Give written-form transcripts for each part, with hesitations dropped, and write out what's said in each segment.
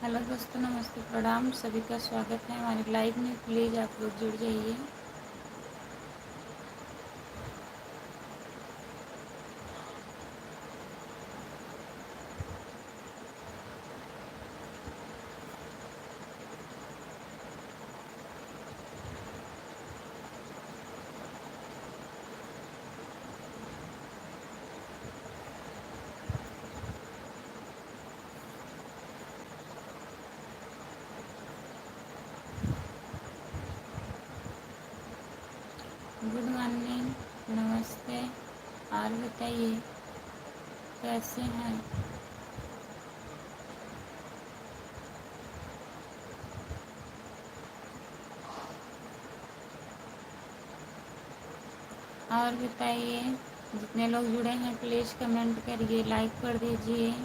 Hello दोस्तों, नमस्ते, प्रणाम। सभी का स्वागत है हमारे लाइव में। प्लीज़ आप लोग जुड़ जाइए। गुड मॉर्निंग, नमस्ते। और बताइए कैसे हैं। और बताइए, जितने लोग जुड़े हैं प्लीज़ कमेंट करिए, लाइक कर दीजिए।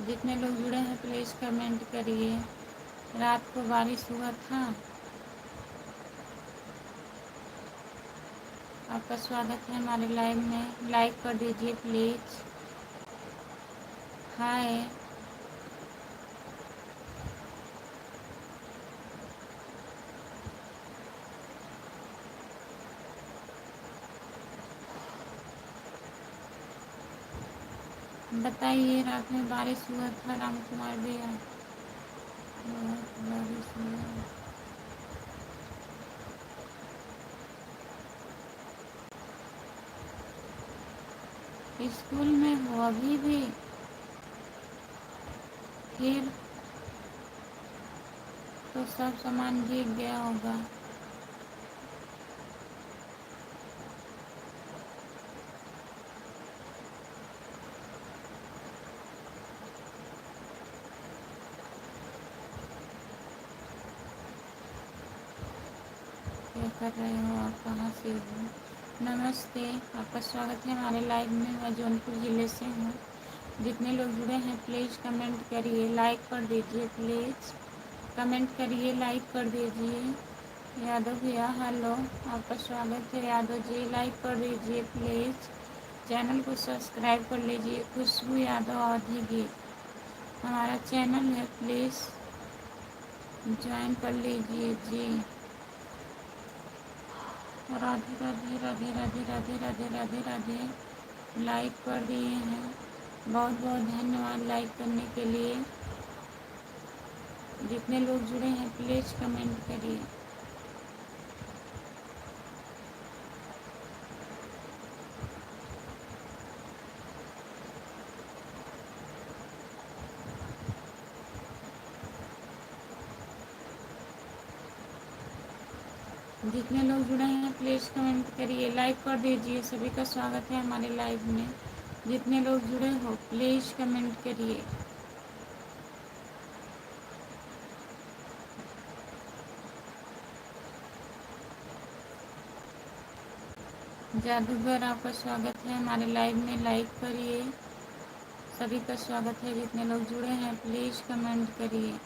जितने लोग जुड़े हैं प्लीज़ कमेंट करिए। रात को बारिश हुआ था। आपका स्वागत है हमारे लाइव में। लाइक कर दीजिए प्लीज़। हाय। बताइए, रात में बारिश हुआ था राम कुमार भैया। बहुत बारिश हुआ। स्कूल में हो अभी भी? फिर तो सब सामान भीग गया होगा। क्या कर रहे हो आप, कहाँ से हो? नमस्ते, आपका स्वागत है हमारे लाइव में। मैं जौनपुर ज़िले से हूँ। जितने लोग जुड़े हैं प्लीज़ कमेंट करिए, लाइक कर दीजिए प्लीज़। कमेंट करिए, लाइक कर दीजिए। यादव भैया हेलो, आपका स्वागत है। यादव जी लाइक कर दीजिए प्लीज़। चैनल को सब्सक्राइब कर लीजिए। खुशबू यादव अवधी गीत हमारा चैनल है, प्लीज़ ज्वाइन कर लीजिए जी। राधे राधे राधे राधे राधे राधे राधे राधे। लाइक कर दिए हैं, बहुत बहुत धन्यवाद लाइक करने के लिए। जितने लोग जुड़े हैं प्लीज़ कमेंट करिए। जितने लोग जुड़े हैं प्लीज़ कमेंट करिए, लाइक कर दीजिए। सभी का स्वागत है हमारे लाइव में। जितने लोग जुड़े हो प्लीज़ कमेंट करिए। जादूगर आपका स्वागत है हमारे लाइव में। लाइक करिए। सभी का स्वागत है। जितने लोग जुड़े हैं प्लीज़ कमेंट करिए।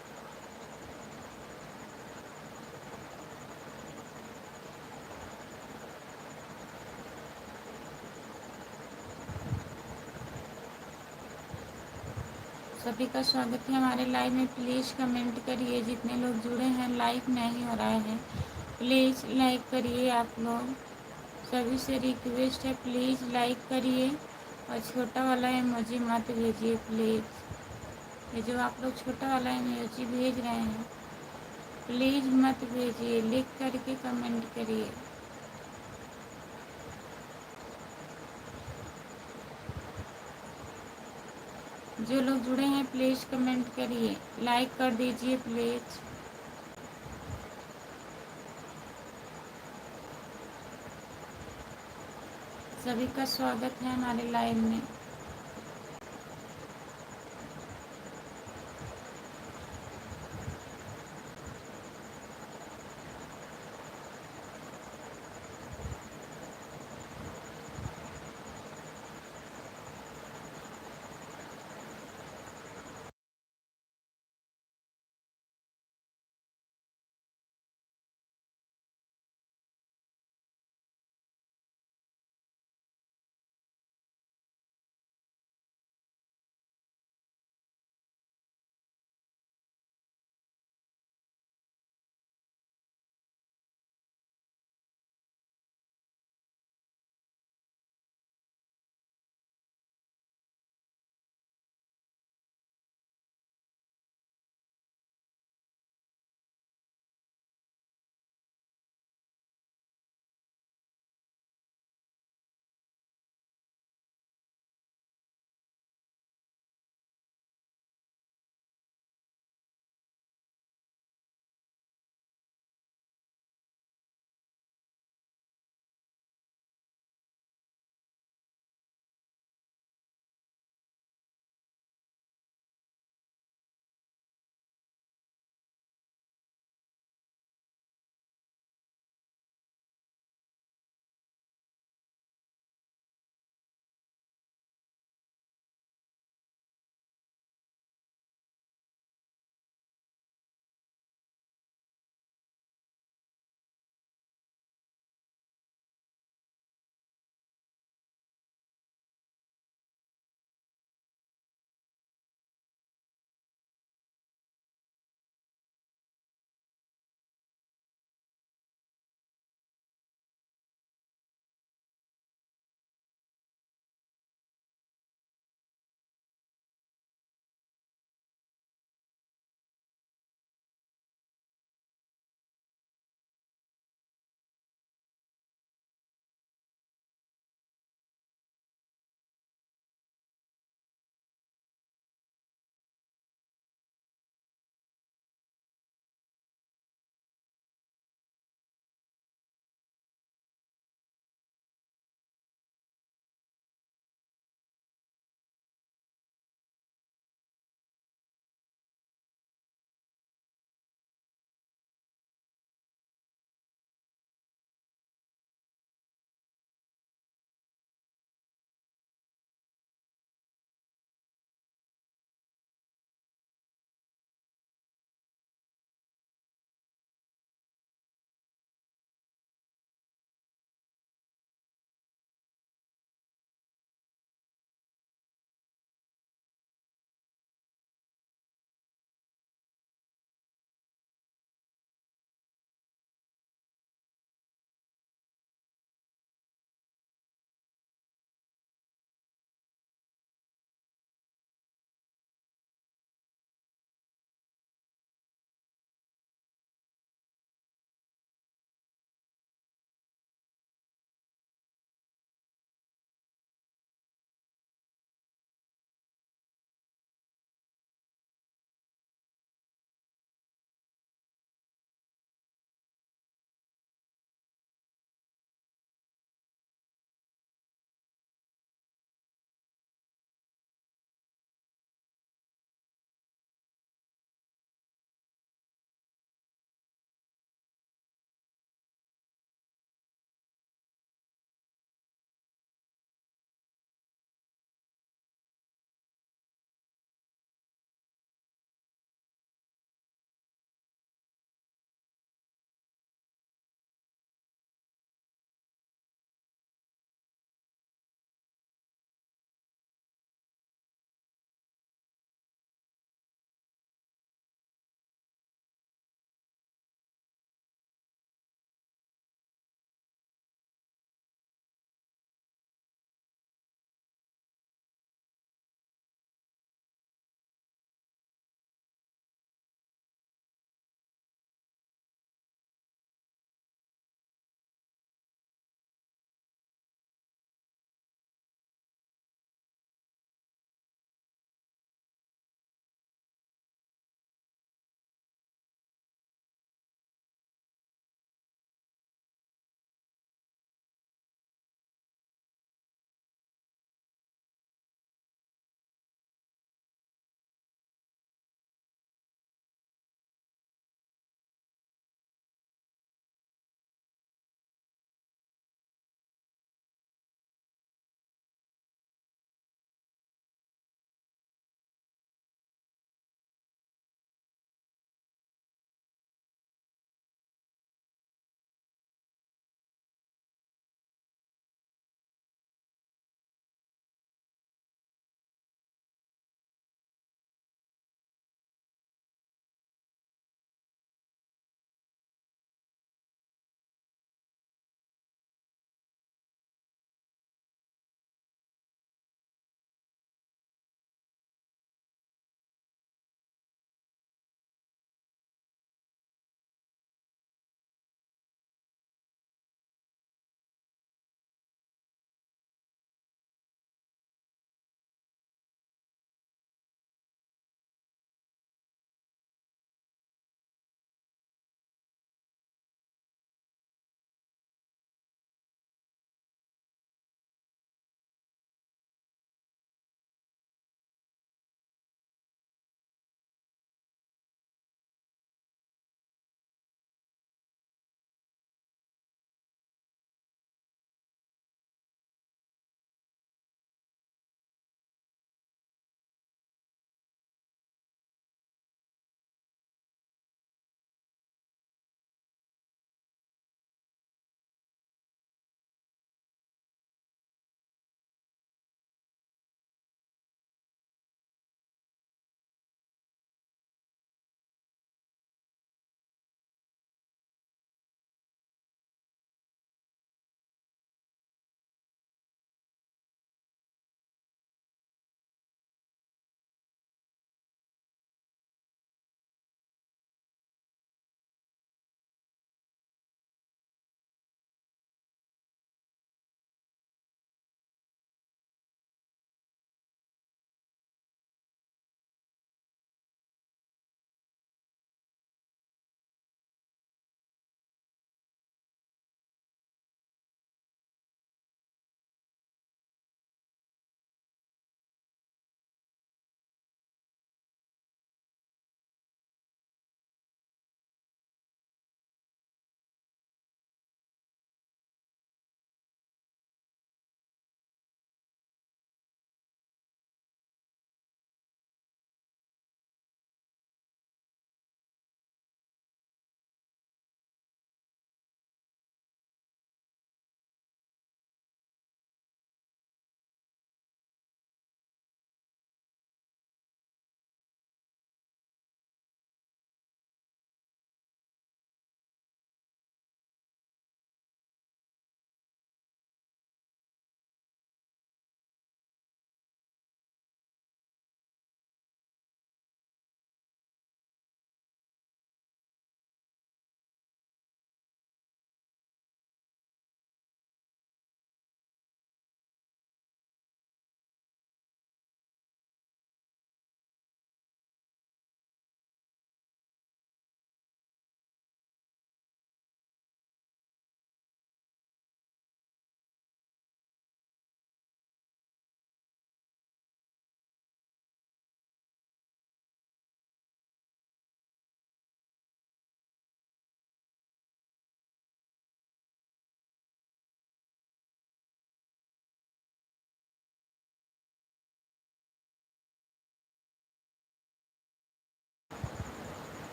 सभी का स्वागत है हमारे लाइव में। प्लीज़ कमेंट करिए। जितने लोग जुड़े हैं, लाइक नहीं हो रहा है, प्लीज़ लाइक करिए आप लोग। सभी से रिक्वेस्ट है, प्लीज़ लाइक करिए और छोटा वाला इमोजी मत भेजिए प्लीज़। ये जो आप लोग छोटा वाला इमोजी भेज रहे हैं प्लीज़ मत भेजिए, लिख करके कमेंट करिए। जो लोग जुड़े हैं प्लीज़ कमेंट करिए, लाइक कर दीजिए प्लीज़। सभी का स्वागत है हमारे लाइव में।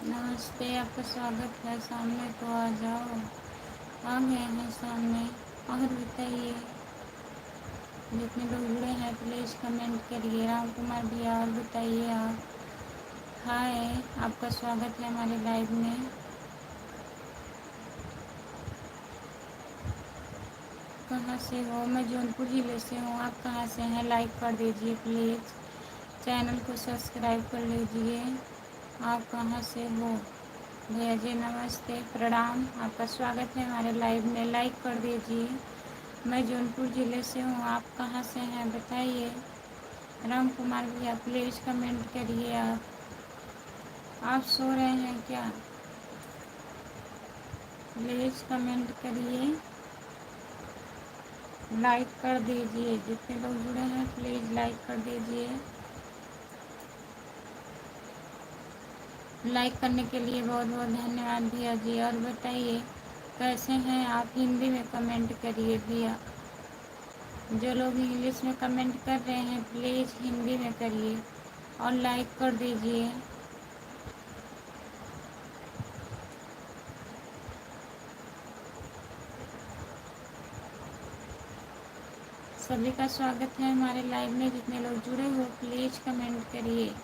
नमस्ते, आपका स्वागत है। सामने तो आ जाओ। आ गए हैं सामने। और बताइए, जितने लोग जुड़े हैं प्लीज़ कमेंट करिए। राम कुमार भैया, और बताइए आप। हाय, आपका स्वागत है हमारे लाइव में। कहाँ से हो? मैं जौनपुर ज़िले से हूँ। आप कहाँ से हैं? लाइक कर दीजिए प्लीज़। चैनल को सब्सक्राइब कर लीजिए। आप कहाँ से हो? भैया जी नमस्ते, प्रणाम। आपका स्वागत है हमारे लाइव में। लाइक कर दीजिए। मैं जौनपुर ज़िले से हूँ। आप कहाँ से हैं बताइए। राम कुमार भैया प्लीज़ कमेंट करिए। आप सो रहे हैं क्या? प्लीज़ कमेंट करिए, लाइक कर दीजिए। जितने लोग जुड़े हैं प्लीज़ लाइक कर दीजिए। लाइक करने के लिए बहुत बहुत धन्यवाद भैया जी। और बताइए कैसे हैं आप? हिंदी में कमेंट करिए भैया। जो लोग इंग्लिश में कमेंट कर रहे हैं प्लीज़ हिंदी में करिए और लाइक कर दीजिए। सभी का स्वागत है हमारे लाइव में। जितने लोग जुड़े हो प्लीज़ कमेंट करिए।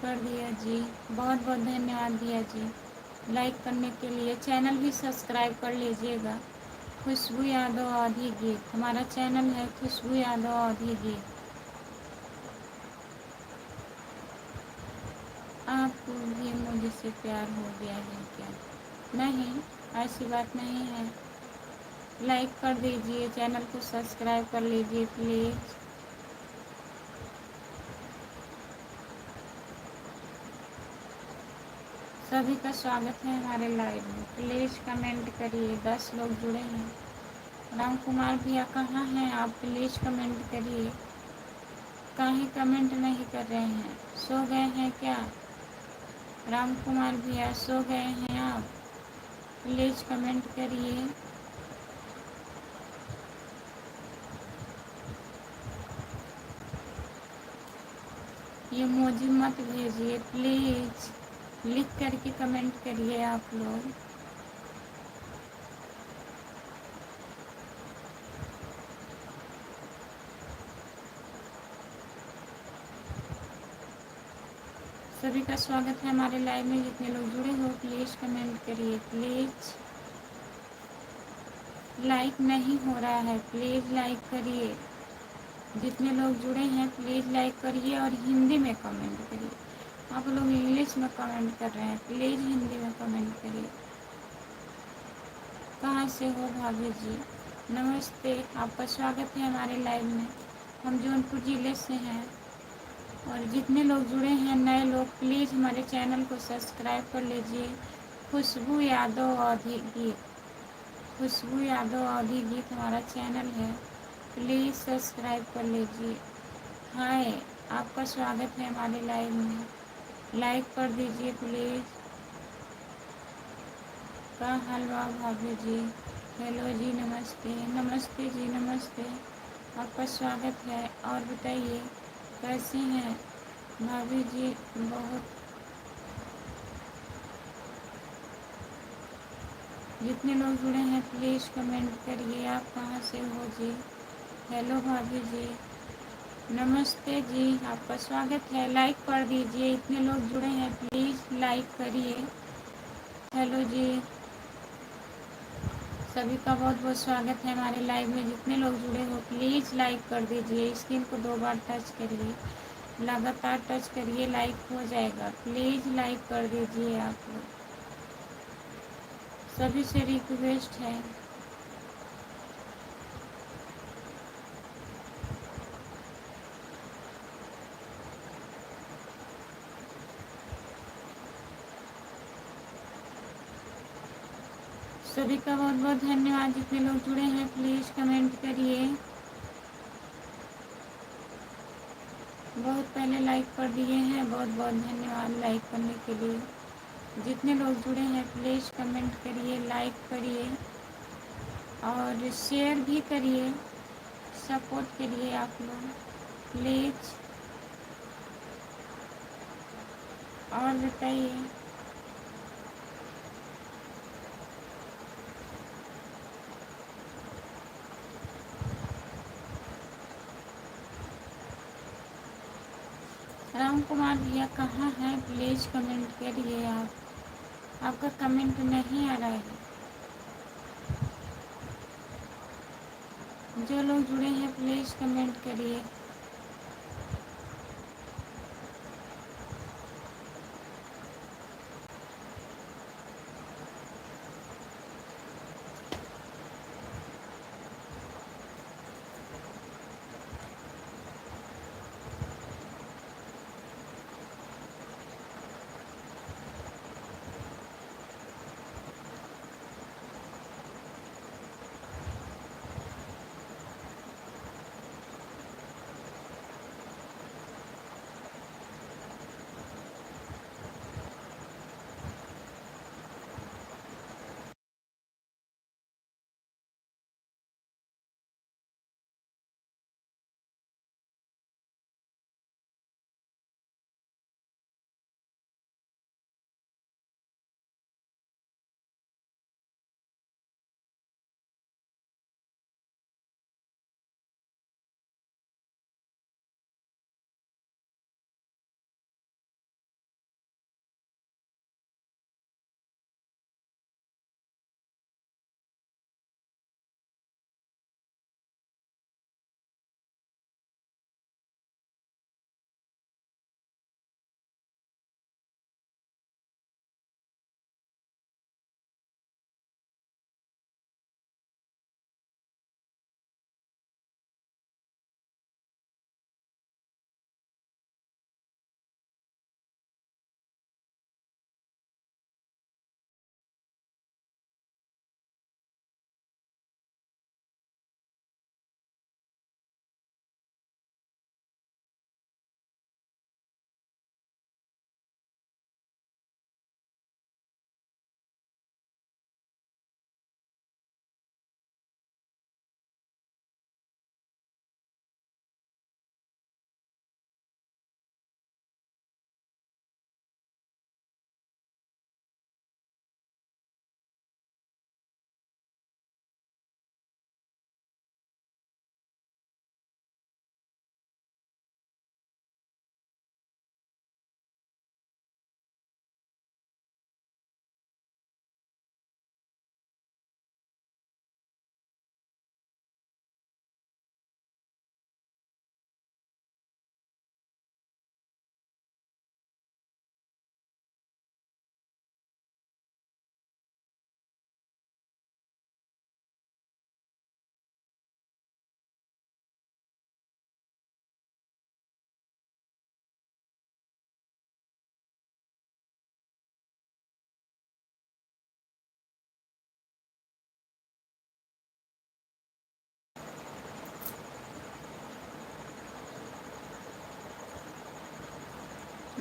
कर दिया जी, बहुत बहुत धन्यवाद भैया जी लाइक करने के लिए। चैनल भी सब्सक्राइब कर लीजिएगा। खुशबू यादव आधी गीत हमारा चैनल है। खुशबू यादव आधी गीत। आपको भी मुझसे प्यार हो गया है क्या? नहीं, ऐसी बात नहीं है। लाइक कर दीजिए, चैनल को सब्सक्राइब कर लीजिए प्लीज़। सभी का स्वागत है हमारे लाइव में। प्लीज़ कमेंट करिए। 10 लोग जुड़े हैं। राम कुमार भैया कहाँ हैं आप? प्लीज़ कमेंट करिए। काहे कमेंट नहीं कर रहे हैं? सो गए हैं क्या? राम कुमार भैया सो गए हैं आप? प्लीज़ कमेंट करिए। ये इमोजी मत भेजिए प्लीज़। लिख करके कमेंट करिए आप लोग। सभी का स्वागत है हमारे लाइव में। जितने लोग जुड़े हो प्लीज़ कमेंट करिए प्लीज़। लाइक नहीं हो रहा है, प्लीज़ लाइक करिए। जितने लोग जुड़े हैं प्लीज़ लाइक करिए और हिंदी में कमेंट करिए। आप लोग इंग्लिश में कमेंट कर रहे हैं, प्लीज़ हिंदी में कमेंट करिए। कहाँ से हो भाभी जी? नमस्ते, आपका स्वागत है हमारे लाइव में। हम जौनपुर ज़िले से हैं। और जितने लोग जुड़े हैं नए लोग प्लीज़ हमारे चैनल को सब्सक्राइब कर लीजिए। खुशबू यादव आधी गीत। खुशबू यादव आधी गीत हमारा चैनल है। प्लीज़ सब्सक्राइब कर लीजिए। हाय, आपका स्वागत है हमारे लाइव में। लाइक कर दीजिए प्लीज़। का हलवा भाभी जी? हेलो जी, नमस्ते। नमस्ते जी, नमस्ते। आपका स्वागत है। और बताइए कैसे हैं भाभी जी? बहुत जितने लोग जुड़े हैं प्लीज़ कमेंट करिए। आप कहाँ से हो जी? हेलो भाभी जी, नमस्ते जी, आपका स्वागत है। लाइक कर दीजिए। इतने लोग जुड़े हैं प्लीज़ लाइक करिए। हेलो जी, सभी का बहुत बहुत स्वागत है हमारे लाइव में। जितने लोग जुड़े हो प्लीज़ लाइक कर दीजिए। स्क्रीन को 2 बार टच करिए, लगातार टच करिए, लाइक हो जाएगा। प्लीज़ लाइक कर दीजिए आप लोग। सभी से रिक्वेस्ट है। सभी का बहुत बहुत धन्यवाद। जितने लोग जुड़े हैं प्लीज़ कमेंट करिए। बहुत पहले लाइक कर दिए हैं, बहुत बहुत धन्यवाद लाइक करने के लिए। जितने लोग जुड़े हैं प्लीज़ कमेंट करिए, लाइक करिए और शेयर भी करिए। सपोर्ट करिए आप लोग प्लीज़। और बताइए। राम कुमार भैया कहाँ हैं? प्लीज़ कमेंट करिए आप। आपका कमेंट नहीं आ रहा है। जो लोग जुड़े हैं प्लीज़ कमेंट करिए।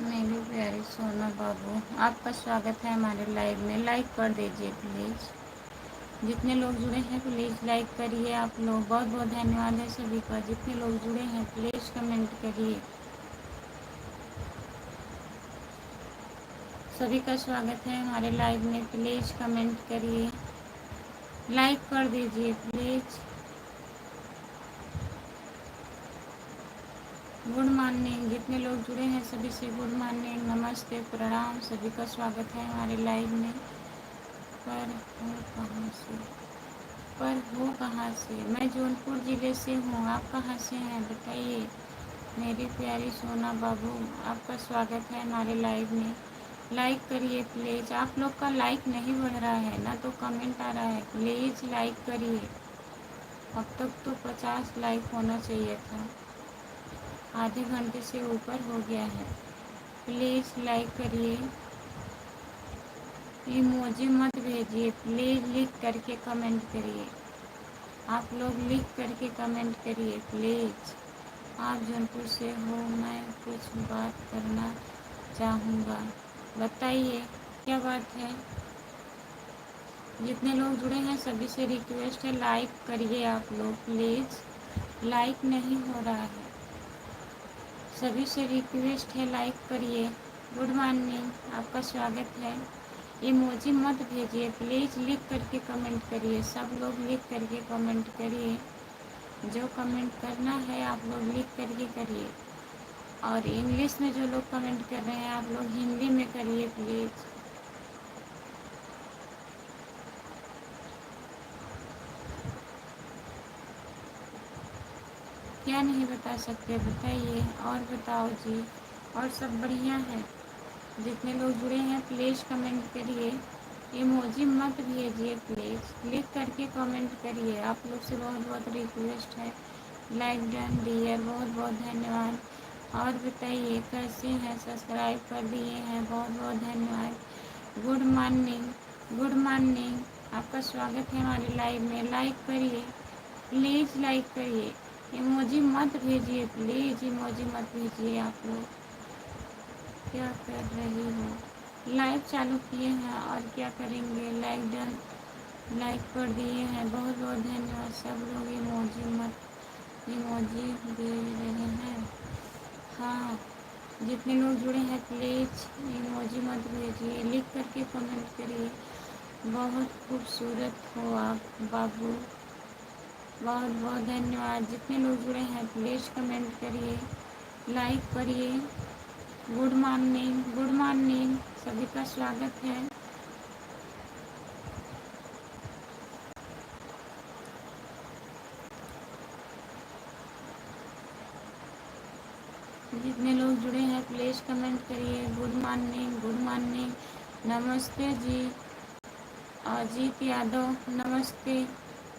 मेरी प्यारी सोना बाबू, आपका स्वागत है हमारे लाइव में। लाइक कर दीजिए प्लीज़। जितने लोग जुड़े हैं प्लीज़ लाइक करिए आप लोग। बहुत बहुत धन्यवाद है सभी का। जितने लोग जुड़े हैं प्लीज़ कमेंट करिए। सभी का स्वागत है हमारे लाइव में। प्लीज़ कमेंट करिए, लाइक कर दीजिए प्लीज़। Good morning. जितने लोग जुड़े हैं सभी से गुड मॉर्निंग, नमस्ते, प्रणाम। सभी का स्वागत है हमारे लाइव में। पर हो कहाँ से? मैं जौनपुर ज़िले से हूँ। आप कहाँ से हैं बताइए। मेरी प्यारी सोना बाबू, आपका स्वागत है हमारे लाइव में। लाइक करिए प्लीज़। आप लोग का लाइक नहीं बढ़ रहा है ना, तो कमेंट आ रहा है। प्लीज़ लाइक करिए। अब तक तो 50 लाइक होना चाहिए था, आधे घंटे से ऊपर हो गया है। प्लीज़ लाइक करिए। इमोजी मत भेजिए प्लीज़, लिख करके कमेंट करिए। आप लोग लिख करके कमेंट करिए प्लीज़। आप जौनपुर से हो, मैं कुछ बात करना चाहूँगा। बताइए क्या बात है। जितने लोग जुड़े हैं सभी से रिक्वेस्ट है लाइक करिए आप लोग प्लीज़। लाइक नहीं हो रहा है। सभी से रिक्वेस्ट है, लाइक करिए। गुड मॉर्निंग, आपका स्वागत है। इमोजी मत भेजिए प्लीज़, लिख करके कमेंट करिए। सब लोग लिख करके कमेंट करिए। जो कमेंट करना है आप लोग लिख करके करिए। और इंग्लिश में जो लोग कमेंट कर रहे हैं आप लोग हिंदी में करिए प्लीज़। क्या नहीं बता सकते बताइए। और बताओ जी। और सब बढ़िया है। जितने लोग जुड़े हैं प्लीज़ कमेंट करिए। इमोजी मत भेजिए प्लीज़, लिख करके कमेंट करिए। आप लोग से बहुत बहुत रिक्वेस्ट है। लाइक डन डियर, बहुत बहुत धन्यवाद। और बताइए कैसे हैं, सब्सक्राइब कर दिए हैं, बहुत बहुत धन्यवाद। गुड मॉर्निंग, गुड मॉर्निंग, आपका स्वागत है हमारे लाइव में। लाइक करिए प्लीज़, लाइक करिए। इमोजी मत भेजिए प्लीज़, इमोजी मत भेजिए। आप लोग क्या कर रही हो? लाइव चालू किए हैं और क्या करेंगे। लाइक डन, लाइक कर दिए हैं, बहुत बहुत धन्यवाद। सब लोग इमोजी मत, इमोजी भेज रहे हैं। हाँ, जितने लोग जुड़े हैं प्लीज़ इमोजी मत भेजिए, लिख करके कमेंट करिए। बहुत खूबसूरत हो आप बाबू, बहुत बहुत धन्यवाद। जितने लोग जुड़े हैं प्लीज़ कमेंट करिए, लाइक करिए। गुड मॉर्निंग, गुड मॉर्निंग, सभी का स्वागत है। जितने लोग जुड़े हैं प्लीज़ कमेंट करिए। गुड मॉर्निंग, गुड मॉर्निंग, नमस्ते जी। अजीत यादव नमस्ते,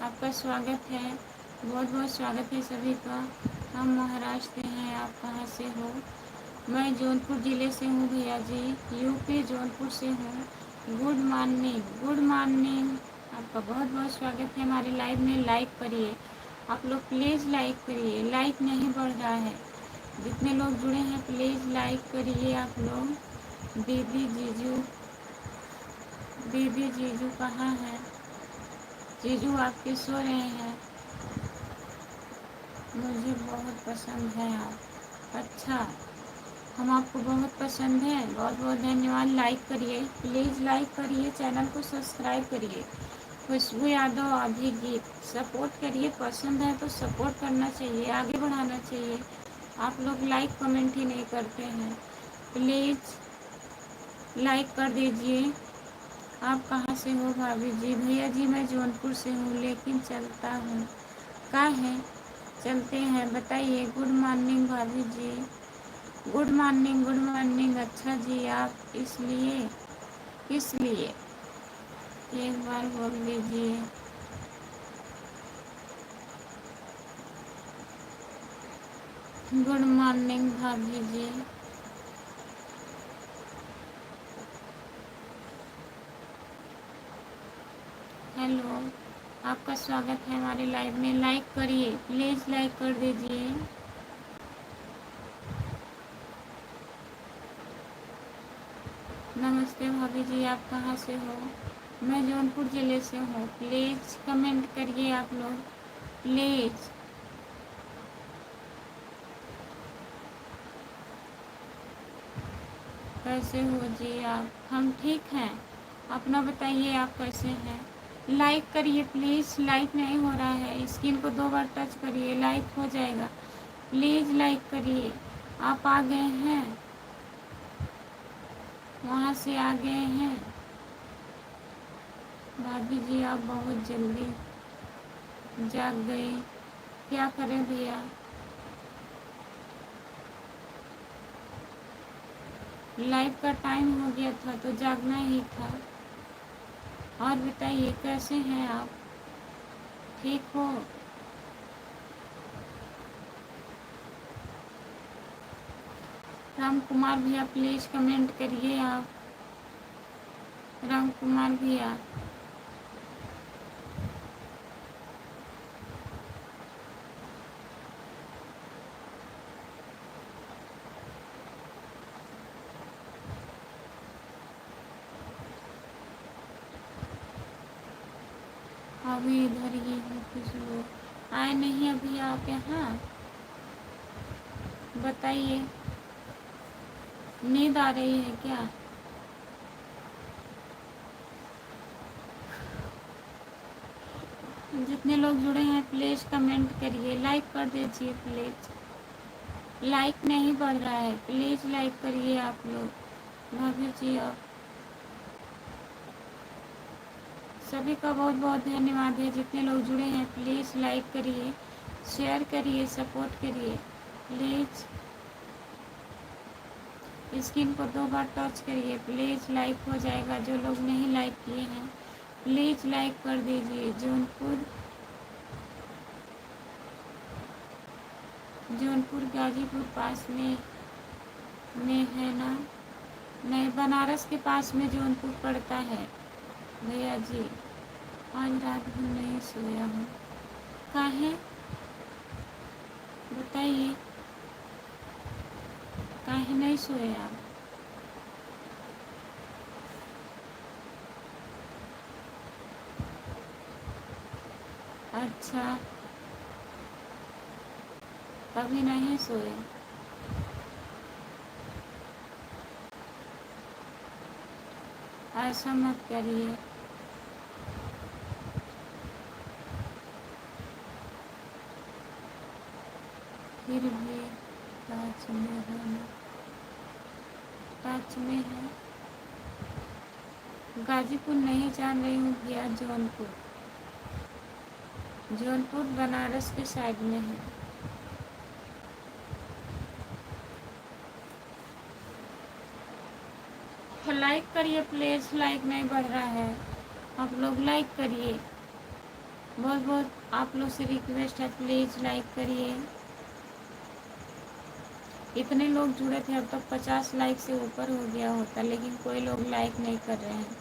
आपका स्वागत है। बहुत बहुत स्वागत है सभी का। हम महाराष्ट्र से हैं, आप कहाँ से हो? मैं जौनपुर ज़िले से हूँ भैया जी, यूपी जौनपुर से हूँ। गुड मॉर्निंग, गुड मॉर्निंग, आपका बहुत बहुत स्वागत है हमारे लाइव में। लाइक करिए आप लोग प्लीज़, लाइक करिए। लाइक नहीं बढ़ रहा है। जितने लोग जुड़े हैं प्लीज़ लाइक करिए आप लोग। दीदी जीजू, दीदी जीजू कहाँ हैं? जीजू आपके सो रहे हैं। मुझे बहुत पसंद है आप। अच्छा, हम आपको बहुत पसंद हैं, बहुत बहुत धन्यवाद। लाइक करिए प्लीज़, लाइक करिए, चैनल को सब्सक्राइब करिए। खुशबू यादव अभिजीत, सपोर्ट करिए। पसंद है तो सपोर्ट करना चाहिए, आगे बढ़ाना चाहिए। आप लोग लाइक कमेंट ही नहीं करते हैं। प्लीज़ लाइक कर दीजिए। आप कहाँ से हो भाभी जी? भैया जी मैं जौनपुर से हूँ लेकिन चलता हूँ। का है चलते हैं बताइए। गुड मॉर्निंग भाभी जी, गुड मॉर्निंग, गुड मॉर्निंग। अच्छा जी, आप इसलिए, किस लिए, एक बार बोल दीजिए। गुड मॉर्निंग भाभी जी। हेलो, आपका स्वागत है हमारे लाइव में। लाइक करिए प्लीज़, लाइक कर दीजिए। नमस्ते भाभी जी, आप कहाँ से हो? मैं जौनपुर ज़िले से हूँ। प्लीज़ कमेंट करिए आप लोग प्लीज़। कैसे हो जी आप? हम ठीक हैं, अपना बताइए आप कैसे हैं? लाइक करिए प्लीज़, लाइक नहीं हो रहा है। स्क्रीन को 2 बार टच करिए, लाइक हो जाएगा। प्लीज़ लाइक करिए। आप आ गए हैं, वहाँ से आ गए हैं। भाभी जी आप बहुत जल्दी जाग गए, क्या करें भैया। लाइव का टाइम हो गया था तो जागना ही था। और बताइए कैसे हैं आप, ठीक हो? राम कुमार भैया प्लीज़ कमेंट करिए आप। राम कुमार भैया, अभी इधर ही है कुछ लोग। आए नहीं अभी आप यहाँ? बताइए, नींद आ रही है क्या? जितने लोग जुड़े हैं प्लीज़ कमेंट करिए, लाइक कर दीजिए प्लीज़। लाइक नहीं बढ़ रहा है, प्लीज़ लाइक करिए आप लोग। भाभी जी आप सभी का बहुत बहुत धन्यवाद है। जितने लोग जुड़े हैं प्लीज़ लाइक करिए, शेयर करिए, सपोर्ट करिए प्लीज़। स्क्रीन को 2 बार टच करिए, प्लीज़ लाइक हो जाएगा। जो लोग नहीं लाइक किए हैं प्लीज़ लाइक कर दीजिए। जौनपुर गाजीपुर पास में है ना? नहीं, बनारस के पास में जौनपुर पड़ता है भैया जी। आज रात भर नहीं सोया हूँ। काहे? बताइए, काहे नहीं सोए आप? अच्छा, कभी नहीं सोए? ऐसा मत करिए। फिर भी टच में है ना? टच में है। गाजीपुर नहीं जान रही हूँ भैया, जौनपुर बनारस के साइड में है। लाइक करिए प्लीज़, लाइक नहीं बढ़ रहा है, आप लोग लाइक करिए। बहुत बहुत आप लोग से रिक्वेस्ट है, प्लीज़ लाइक करिए। इतने लोग जुड़े थे, अब तक 50 लाइक से ऊपर हो गया होता, लेकिन कोई लोग लाइक नहीं कर रहे हैं।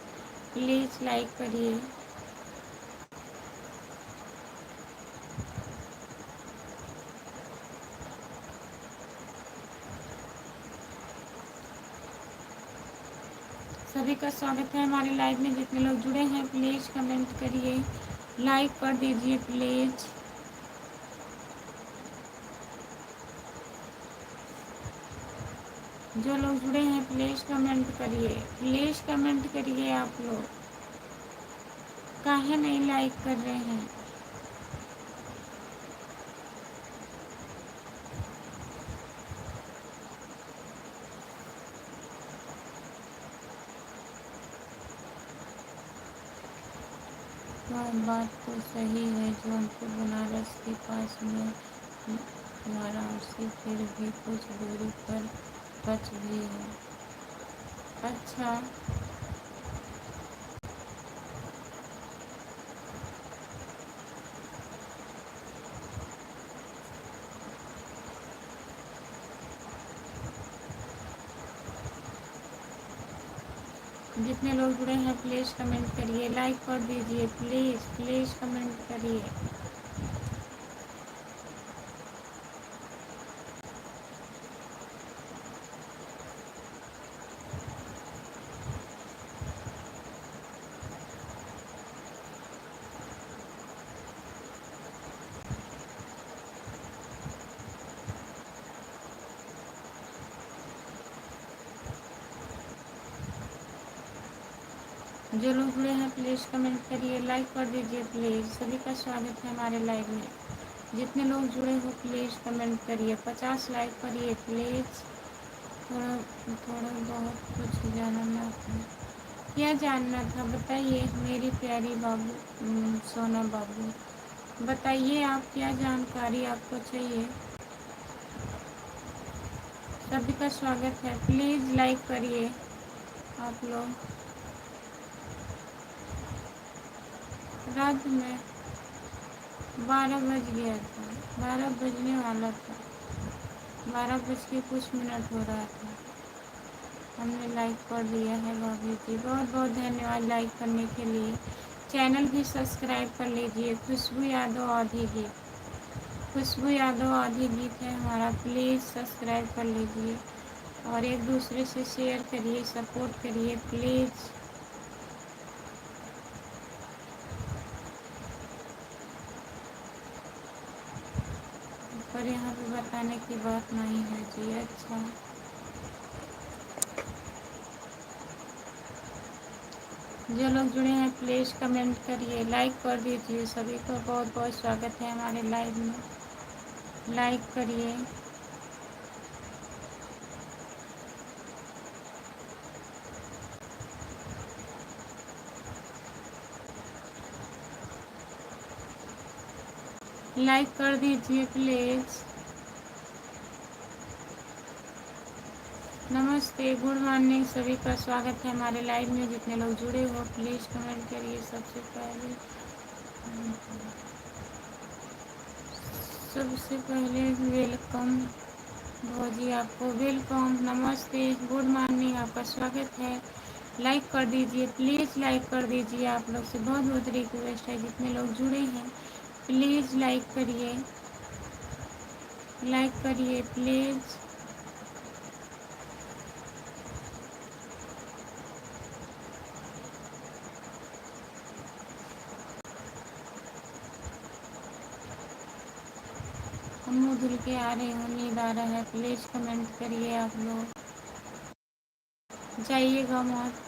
प्लीज़ लाइक करिए। सभी का स्वागत है हमारे लाइव में। जितने लोग जुड़े हैं प्लीज़ कमेंट करिए, लाइक कर दीजिए प्लीज़। जो लोग जुड़े हैं प्लीज़ कमेंट करिए, प्लीज़ कमेंट करिए। आप लोग काहे नहीं लाइक कर रहे हैं? वह बात तो सही है, जौनपुर बनारस के पास में वाराणसी, फिर भी कुछ दूरी पर कच्छ भी है। अच्छा, जितने लोग जुड़े हैं प्लीज़ कमेंट करिए, लाइक कर दीजिए प्लीज़, प्लीज़ कमेंट करिए। जो लोग जुड़े हैं प्लीज़ कमेंट करिए, लाइक कर दीजिए प्लीज़। सभी का स्वागत है हमारे लाइव में। जितने लोग जुड़े हो प्लीज़ कमेंट करिए, 50 लाइक करिए प्लीज़। थोड़ा थोड़ा बहुत कुछ जानना था। क्या जानना था बताइए मेरी प्यारी सोना बाबू, बताइए आप क्या जानकारी आपको चाहिए। सभी का स्वागत है, प्लीज़ लाइक करिए आप लोग। रात में 12 बज गया था, 12 बजने वाला था, 12 बज के कुछ मिनट हो रहा था। हमने लाइक कर दिया है भाभी जी, बहुत बहुत धन्यवाद लाइक करने के लिए। चैनल भी सब्सक्राइब कर लीजिए। खुशबू यादव आधी गीत, खुशबू यादव आधी गीत है हमारा, प्लीज़ सब्सक्राइब कर लीजिए और एक दूसरे से शेयर करिए, सपोर्ट करिए प्लीज़। पर यहाँ पे बताने की बात नहीं है जी। अच्छा, जो लोग जुड़े हैं प्लीज़ कमेंट करिए, लाइक कर दीजिए। सभी को बहुत बहुत स्वागत है हमारे लाइव में। लाइक करिए। लाइक कर दीजिए प्लीज़। नमस्ते, गुड मॉर्निंग, सभी का स्वागत है हमारे लाइव में। जितने लोग जुड़े हो प्लीज़ कमेंट करिए। सबसे पहले वेलकम भौजी, आपको वेलकम, नमस्ते, गुड मॉर्निंग, आपका स्वागत है। लाइक कर दीजिए प्लीज़, लाइक कर दीजिए। आप लोग से बहुत बहुत रिक्वेस्ट है, जितने लोग जुड़े हैं प्लीज़ लाइक करिए, लाइक करिए प्लीज़। हम मुँह धुल के आ रही हूँ, नींद आ रहा है, प्लीज़ कमेंट करिए। आप लोग जाइएगा मत।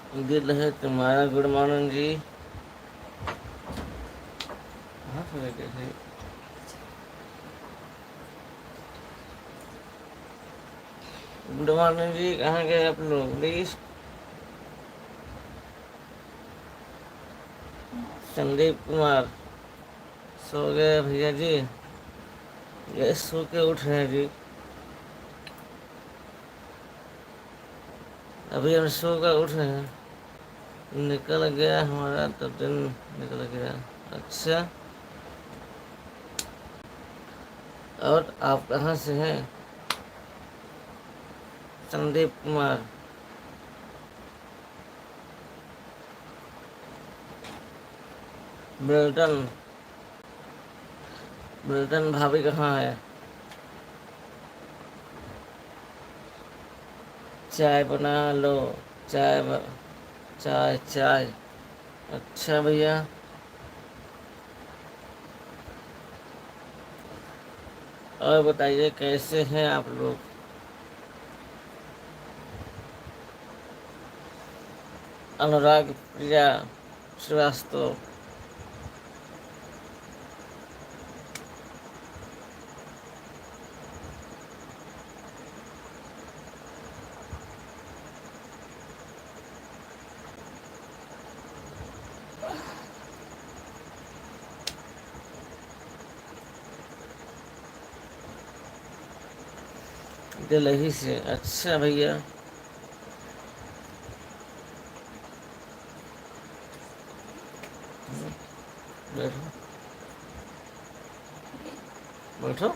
दिल है तुम्हारा। गुड मॉर्निंग जी। हाँ फिर कैसे? गुड मॉर्निंग जी। कहाँ गए आप लोग? प्लीज। संदीप कुमार सो गए भैया जी? ये सो के उठ रहे हैं जी। अभी हम सो कर उठ रहे हैं। निकल गया हमारा तो दिन निकल गया। अच्छा, और आप कहाँ से हैं? संदीप कुमार। मिल्टन। मिल्टन भाभी कहाँ है? चाय बना लो। चाय चाय। अच्छा भैया। और बताइए कैसे हैं आप लोग? अनुराग प्रिया श्रीवास्तव। दिल्ली से। अच्छा भैया। बैठो बैठो।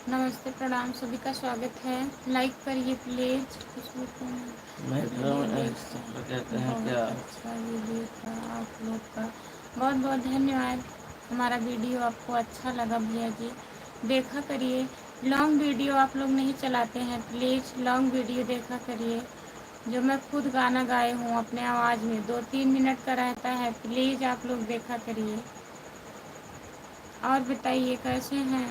नमस्ते, प्रणाम, सभी का स्वागत है। लाइक करिए प्लीज। कहते हैं बहुत क्या? अच्छा वीडियो था आप लोग का। बहुत बहुत धन्यवाद। हमारा वीडियो आपको अच्छा लगा भैया जी, देखा करिए। लॉन्ग वीडियो आप लोग नहीं चलाते हैं, प्लीज़ लॉन्ग वीडियो देखा करिए। जो मैं खुद गाना गाए हूँ अपने आवाज़ में, 2-3 मिनट का रहता है, प्लीज़ आप लोग देखा करिए। और बताइए कैसे हैं?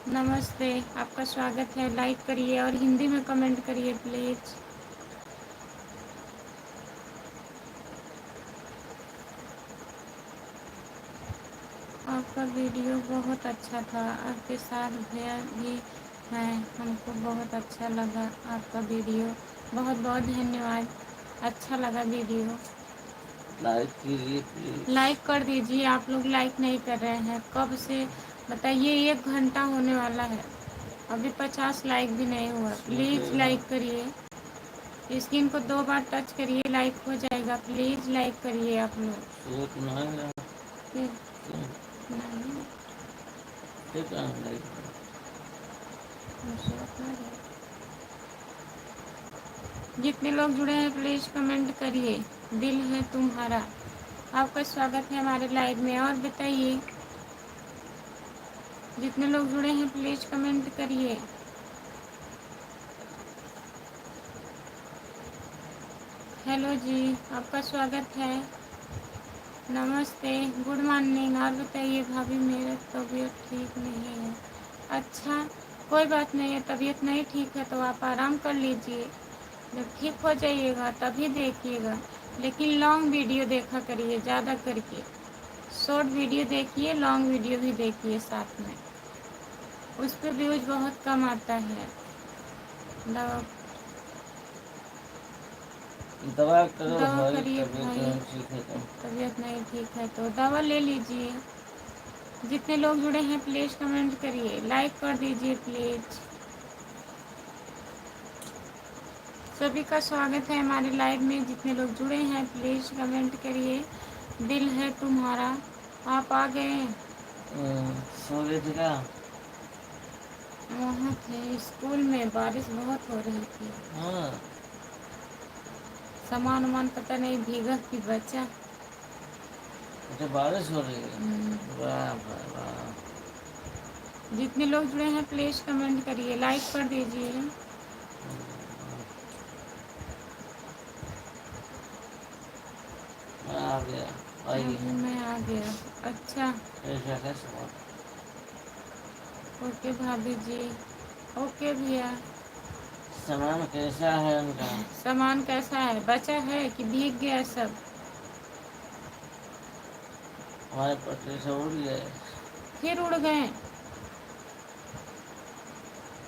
नमस्ते, आपका स्वागत है। लाइक करिए और हिंदी में कमेंट करिए प्लीज़। आपका वीडियो बहुत अच्छा था। आपके साथ भैया भी हैं, हमको बहुत अच्छा लगा आपका वीडियो। बहुत बहुत धन्यवाद, अच्छा लगा वीडियो। लाइक कीजिए प्लीज। लाइक कर दीजिए। आप लोग लाइक नहीं कर रहे हैं, कब से बताइए? 1 घंटा होने वाला है, अभी 50 लाइक भी नहीं हुआ। प्लीज़ लाइक करिए। स्क्रीन को 2 बार टच करिए, लाइक हो जाएगा। प्लीज़ लाइक करिए आप लोग। नहीं। जितने लोग जुड़े हैं प्लीज़ कमेंट करिए। दिल है तुम्हारा। आपका स्वागत है हमारे लाइव में। और बताइए, जितने लोग जुड़े हैं प्लीज़ कमेंट करिए। हेलो जी, आपका स्वागत है। नमस्ते, गुड मॉर्निंग। और बताइए भाभी, मेरी तबीयत ठीक नहीं है। अच्छा, कोई बात नहीं है, तबीयत नहीं ठीक है तो आप आराम कर लीजिए। जब ठीक हो जाइएगा तभी देखिएगा। लेकिन लॉन्ग वीडियो देखा करिए ज़्यादा करके। शॉर्ट वीडियो देखिए, लॉन्ग वीडियो भी देखिए साथ में, उस पर व्यूज बहुत कम आता है। दवा करिए भाई, तबीयत नहीं ठीक है तो दवा ले लीजिए। जितने लोग जुड़े हैं प्लीज़ कमेंट करिए, लाइक कर दीजिए प्लीज़। सभी का स्वागत है हमारे लाइव में। जितने लोग जुड़े हैं प्लीज़ कमेंट करिए। दिल है तुम्हारा। आप आ गए? सो गए थे क्या? वहाँ थे स्कूल में, बारिश बहुत हो रही थी। हाँ। सामान वामान पता नहीं भीगा कि बचा। अच्छा, बारिश हो रही है। वाह वाह वाह। जितने लोग जुड़े हैं प्लीज़ कमेंट करिए, लाइक कर दीजिए। आ गया। आइए अभी मैं आ गया। अच्छा ऐसा कैसे हुआ? ओके भाभी जी। ओके भैया। सामान कैसा है उनका? सामान कैसा है? बचा है कि भीग गया सब? हमारे पटरी से उड़ गए। फिर उड़ गए?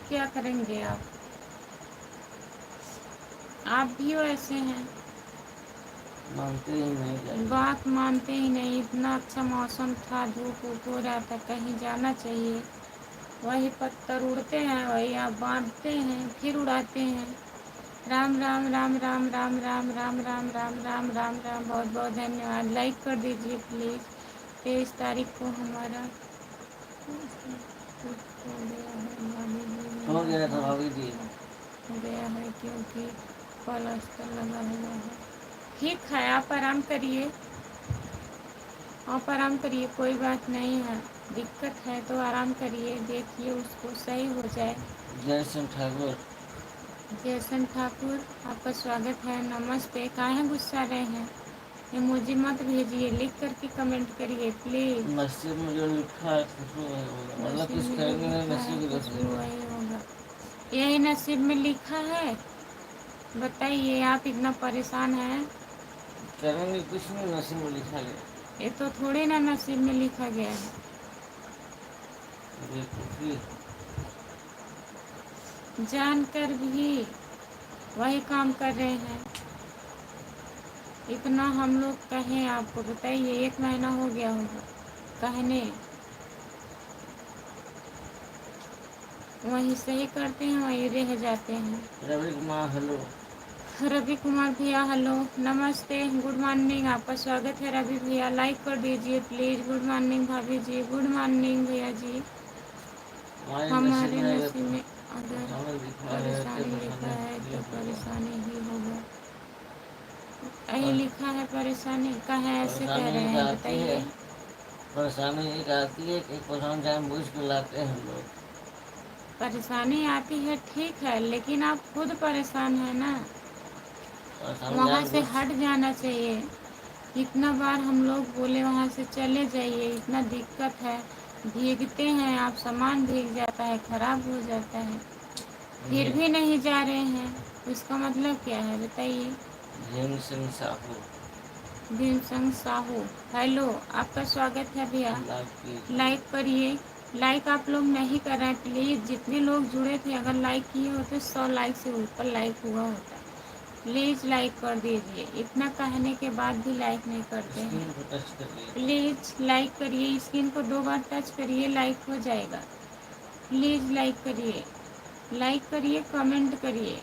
क्या करेंगे आप? आप भी वैसे हैं, मानते ही नहीं जाइए। बात मानते ही नहीं। इतना अच्छा मौसम था, धूप उप हो रहा था, कहीं जाना चाहिए। वही पत्थर उड़ते हैं, वही आप बांधते हैं, फिर उड़ाते हैं। राम राम राम राम राम राम राम राम राम राम राम राम। बहुत बहुत धन्यवाद। लाइक कर दीजिए प्लीज़। 23 तारीख को हमारा कुछ हो गया है भाभी जी, हो मेरा गया था हाथ भाभी जी। हो गया है क्योंकि प्लास्टर लगा हुआ है। ठीक है, आप आराम करिए, आप आराम करिए, कोई बात नहीं है। दिक्कत है तो आराम करिए, देखिए उसको सही हो जाए। जय सिंह ठाकुर। जयसन ठाकुर, आपका स्वागत है। नमस्ते। काहे गुस्सा रहे हैं? इमोजी मत भेजिए, लिख करके कमेंट करिए प्लीज़। नसीब में जो लिखा है खुशबू वही होगा, मतलब नसीब कुछ में जो करेंगे नहीं, लिखा है नसीब की खुशबू तस्वीर है। वही होगा। यही नसीब में लिखा है? बताइए, आप इतना परेशान हैं। करेंगे कुछ नहीं, नसीब में लिखा गया। ये तो थोड़ी ना नसीब में लिखा गया है। बेवकूफ़ी। जानकर भी वही काम कर रहे हैं। इतना हम लोग कहें आपको, बताइए, 1 महीना हो गया होगा कहने। वहीं सही करते हैं, वहीं रह जाते हैं। रवि कुमार हेलो। रवि कुमार भैया हेलो, नमस्ते, गुड मॉर्निंग। आपका स्वागत है रवि भैया। लाइक कर दीजिए प्लीज़। गुड मॉर्निंग भाभी जी, गुड मॉर्निंग भैया जी। हमारे नसीब हमारे में रहेगा नसीब तो में अगर हमें लिखा है कि परेशानी लिखा परेशानी है ये तो होगा। परेशानी ही होगा। यही और लिखा है परेशानी का है, ऐसे कह परेशानी रहे एक हैं, आती है, बताइए। परेशानी एक आती है कि परेशान जानबूझ के लाते हैं लोग। परेशानी आती है, ठीक है, लेकिन आप खुद परेशान हैं ना। परेशान वहाँ से जानबूझ। हट जाना चाहिए। कितना बार हम लोग बोले वहाँ से चले जाइए, इतना दिक्कत है। भीगते हैं आप, सामान भीग जाता है, खराब हो जाता है, फिर ये भी नहीं जा रहे हैं। इसका मतलब क्या है बताइए। भीम सिंह साहू। भीमसंग साहू हेलो, आपका स्वागत है भैया। लाइक कीजिए। लाइक करिए। लाइक आप लोग नहीं कर रहे हैं प्लीज़। जितने लोग जुड़े थे, अगर लाइक किए होते 100 लाइक से ऊपर लाइक हुआ होता। प्लीज़ लाइक कर दीजिए। इतना कहने के बाद भी लाइक नहीं करते हैं। स्क्रीन को टच करिए। प्लीज़ लाइक करिए, स्क्रीन को 2 बार टच करिए, लाइक हो जाएगा। प्लीज़ लाइक करिए, लाइक करिए, कमेंट करिए।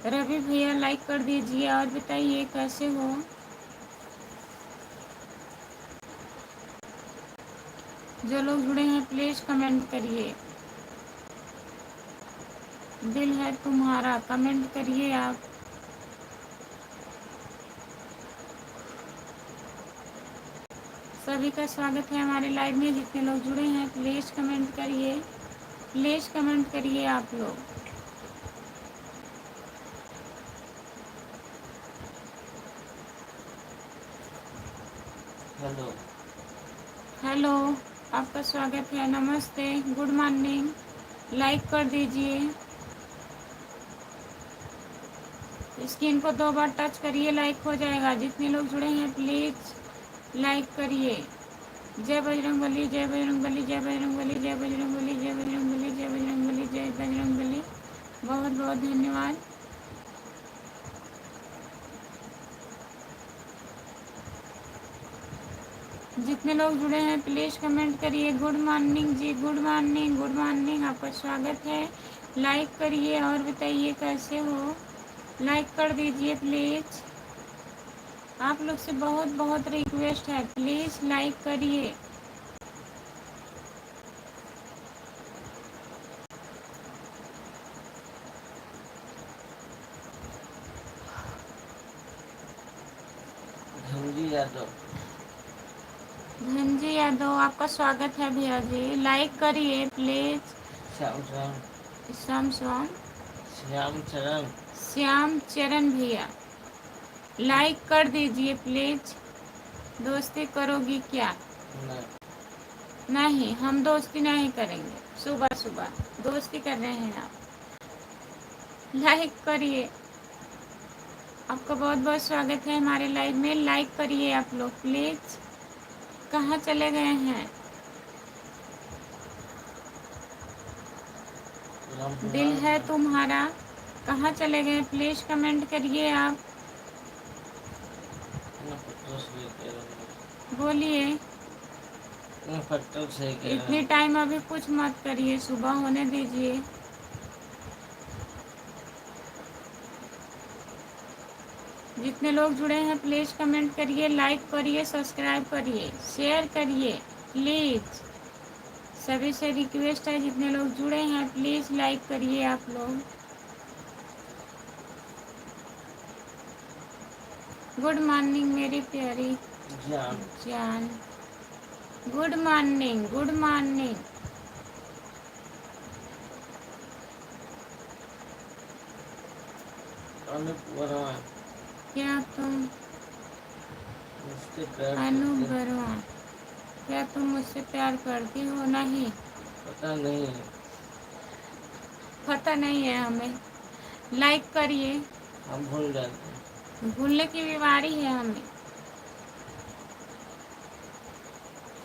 रवि भैया लाइक कर दीजिए और बताइए कैसे हो। जो लोग जुड़े हैं प्लीज़ कमेंट करिए। दिल है तुम्हारा, कमेंट करिए आप। सभी का स्वागत है हमारे लाइव में। जितने लोग जुड़े हैं प्लीज़ कमेंट करिए, प्लीज़ कमेंट करिए आप लोग। हेलो। हेलो, आपका स्वागत है। नमस्ते, गुड मॉर्निंग। लाइक कर दीजिए। स्क्रीन को 2 बार टच करिए, लाइक हो जाएगा। जितने लोग जुड़े हैं प्लीज़ लाइक करिए। जय बजरंगबली, जय बजरंगबली, जय बजरंगबली, जय बजरंगबली, जय बजरंगबली, जय बजरंगबली, जय बजरंगबली। बहुत बहुत धन्यवाद। जितने लोग जुड़े हैं प्लीज़ कमेंट करिए। Good morning ji, good morning, good morning, आपका स्वागत है। लाइक करिए और बताइए कैसे हो। लाइक कर दीजिए प्लीज़। आप लोग से बहुत बहुत रिक्वेस्ट है, प्लीज़ लाइक करिए। धनजी यादव। धनजी यादव, आपका स्वागत है भैया जी। लाइक करिए प्लीज़। श्याम चरण। श्याम स्वाम, श्याम चरण। श्याम चरण भैया, लाइक कर दीजिए प्लीज। दोस्ती करोगी क्या? नहीं। नहीं, हम दोस्ती नहीं करेंगे। सुबह सुबह दोस्ती कर रहे हैं आप। लाइक करिए। आपका बहुत बहुत स्वागत है हमारे लाइव में। लाइक करिए आप लोग प्लीज। कहाँ चले गए हैं? दिल है तुम्हारा कहाँ चले गए? प्लीज कमेंट करिए आप। बोलिए। इतनी टाइम अभी कुछ मत करिए, सुबह होने दीजिए। जितने लोग जुड़े हैं प्लीज कमेंट करिए, लाइक करिए, सब्सक्राइब करिए, शेयर करिए प्लीज। सभी से रिक्वेस्ट है, जितने लोग जुड़े हैं प्लीज लाइक करिए आप लोग। गुड मॉर्निंग मेरी प्यारी जान। Good morning, good morning. क्या तुम अनु बरुआ, क्या तुम मुझसे प्यार करती हो? नहीं, पता नहीं। पता नहीं है हमें। लाइक करिए। हम भूल जाते हैं। भूलने की बीमारी है हमें।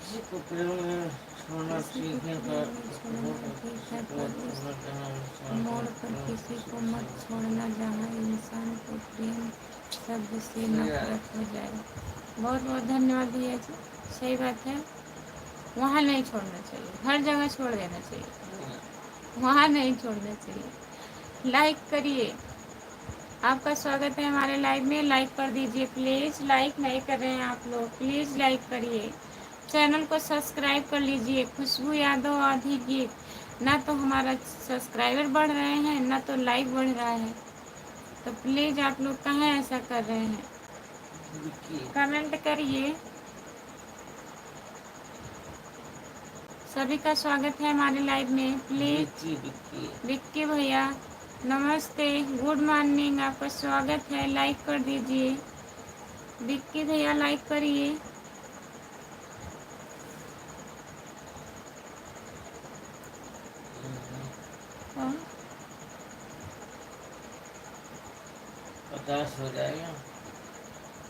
किसी को प्रेम में छोड़ना सीखने पर मोड़ पर किसी को मत छोड़ना, जहाँ इंसान को प्रेम शब्द से नफरत हो जाए। बहुत बहुत धन्यवाद भैया जी। सही बात है, वहाँ नहीं छोड़ना चाहिए, हर जगह छोड़ देना चाहिए, वहाँ नहीं छोड़ना चाहिए। लाइक करिए। आपका स्वागत है हमारे लाइव में। लाइक कर दीजिए प्लीज़। लाइक नहीं कर रहे हैं आप लोग, प्लीज़ लाइक करिए। चैनल को सब्सक्राइब कर लीजिए। खुशबू यादव आधी गीत। ना तो हमारा सब्सक्राइबर बढ़ रहे हैं, ना तो लाइक बढ़ रहा है, तो प्लीज़ आप लोग कहाँ ऐसा कर रहे हैं? कमेंट करिए। सभी का स्वागत है हमारे लाइव में प्लीज। विक्की भैया नमस्ते, गुड मॉर्निंग, आपका स्वागत है। लाइक कर दीजिए विक्की भैया, लाइक करिए। हाँ, 50 हो जाएगा।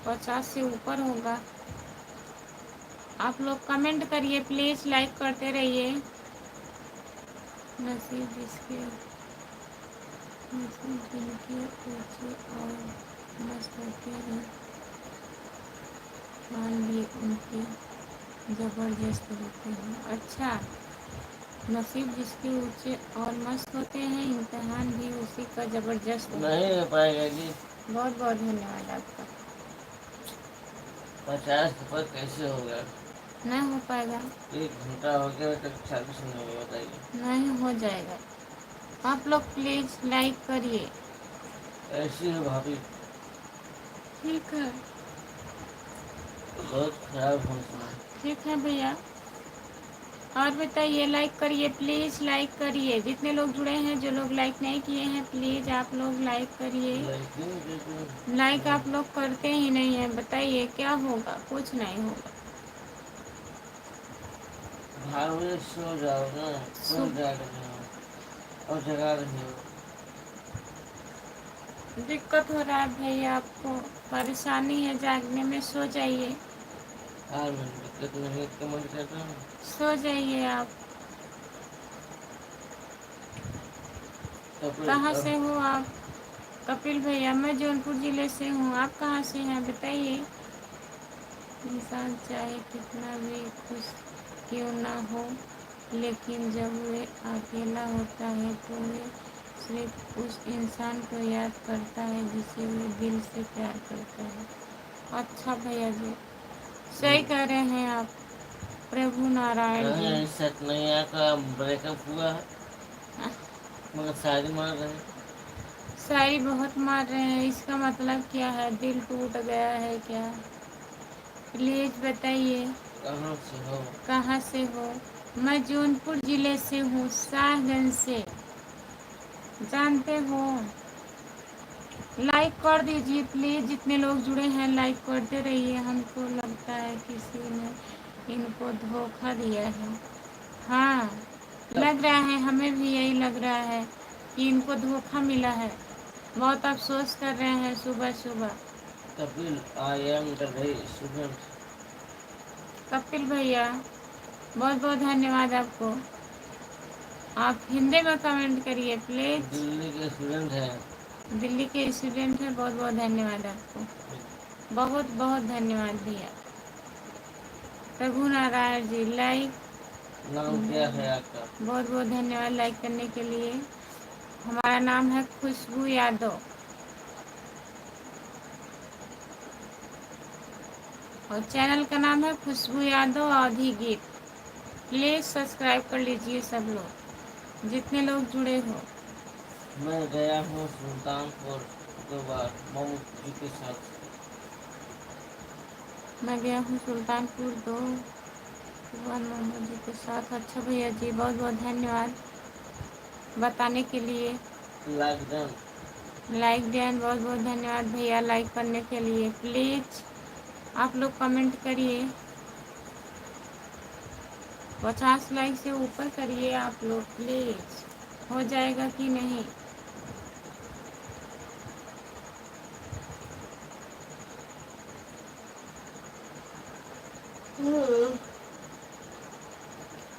50 से ऊपर होगा। आप लोग कमेंट करिए प्लीज, लाइक करते रहिए। नसीब जिसके नसीब जिनके ऊंचे और मस्त होते हैं, मान भी उनके जबरदस्त होते हैं। अच्छा, नसीब जिसके ऊंचे और मस्त होते हैं, इम्तिहान भी उसी का जबरदस्त होता है। नहीं हो पाएगा जी। बहुत बहुत धन्यवाद आपका। 50 पर कैसे होगा? नहीं हो पाएगा। 1 घंटा हो गया तक 40 नहीं होगा, बताइए। नहीं हो जाएगा। आप लोग प्लीज लाइक करिए। ऐसी है भाभी, ठीक है, बहुत खराब हौसला है। ठीक है भैया। और बताइए, लाइक करिए प्लीज, लाइक करिए। जितने लोग जुड़े हैं, जो लोग लाइक नहीं किए हैं प्लीज आप लोग लाइक करिए। लाइक आप लोग करते ही नहीं है, बताइए क्या होगा? कुछ नहीं होगा। भाभी सो जाओ ना, सो जाग रहे हो और जगा रहे हो। दिक्कत हो रहा है भैया, आपको परेशानी है जागने में, सो जाइए। हाँ, मैं दिक्कत नहीं कमेंट कर रहा हूँ। सो जाइए आप। कहाँ से हो आप? कपिल भैया, मैं जौनपुर ज़िले से हूँ। आप कहाँ से हैं बताइए। इंसान चाहे कितना भी खुश क्यों ना हो, लेकिन जब वे अकेला होता है तो वे सिर्फ उस इंसान को याद करता है जिसे वे दिल से प्यार करता है। अच्छा भैया जी, सही कह रहे हैं आप। प्रभु नारायण जी। सच नहीं आका ब्रेकअप हुआ है, मगर शादी मार रहे हैं। शायरी बहुत मार रहे हैं, इसका मतलब क्या है? दिल टूट गया है क्या? प्लीज बताइए। कहाँ से हो? कहाँ से हो? मैं जौनपुर जिले से हूँ, शाहगंज से। जानते हो? लाइक कर दीजिए प्लीज़, जितने लोग जुड़े हैं लाइक करते रहिए। हमको लगता है किसी ने इनको धोखा दिया है। हाँ, लग रहा है, हमें भी यही लग रहा है कि इनको धोखा मिला है। बहुत अफसोस कर रहे हैं सुबह सुबह। Kapil, I am the student. Kapil भैया, बहुत बहुत धन्यवाद आपको। आप हिंदी में कमेंट करिए प्लीज़। दिल्ली के स्टूडेंट हैं। दिल्ली के स्टूडेंट हैं, बहुत बहुत धन्यवाद आपको। बहुत बहुत धन्यवाद भैया। प्रभु नारायण जी, लाइक। नाम क्या है आपका? बहुत बहुत धन्यवाद लाइक करने के लिए। हमारा नाम है खुशबू यादव और चैनल का नाम है खुशबू यादव अवधी गीत। प्लीज़ सब्सक्राइब कर लीजिए सब लोग, जितने लोग जुड़े हो। मैं गया हूँ सुल्तानपुर 2 बार मम्मी जी के साथ। मैं गया हूँ सुल्तानपुर 2 बार मम्मी जी के साथ। अच्छा भैया जी, बहुत बहुत धन्यवाद बताने के लिए। Like done. लाइक डन, बहुत बहुत धन्यवाद भैया लाइक करने के लिए। प्लीज़ आप लोग कमेंट करिए, 50 लाइक से ऊपर करिए आप लोग प्लीज़। हो जाएगा कि नहीं?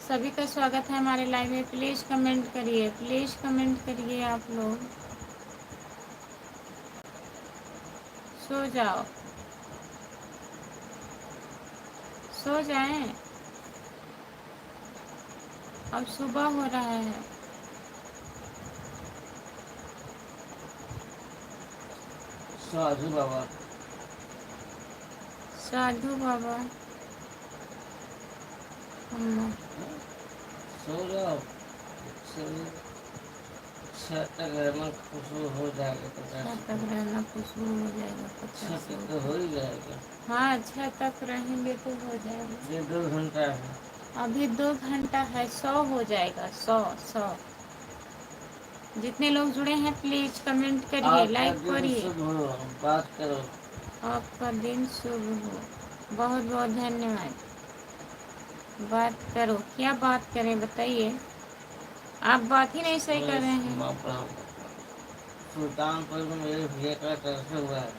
सभी का स्वागत है हमारे लाइव में। प्लीज़ कमेंट करिए, प्लीज़ कमेंट करिए आप लोग। सो जाओ, सो जाएं, अब सुबह हो रहा है। साधु बाबा। साधु बाबा, सो जाओ, छह तक रहना खुशबू हो जाएगा। 6 तक रहना खुशबू हो जाएगा। 6 50 तक तो हो ही जाएगा। हाँ, 6 तक रहेंगे तो हो जाएगा। ये 2 घंटा है। अभी 2 घंटा है, 100 हो जाएगा। 100 जितने लोग जुड़े हैं प्लीज कमेंट करिए, लाइक करिए। शुभ हो, बात करो। आपका दिन शुभ हो, बहुत बहुत धन्यवाद। बात करो, क्या बात करें बताइए? आप बात ही नहीं सही कर रहे हैं। सुल्तानपुर में मेरे भैया का ट्रांसफर हुआ है।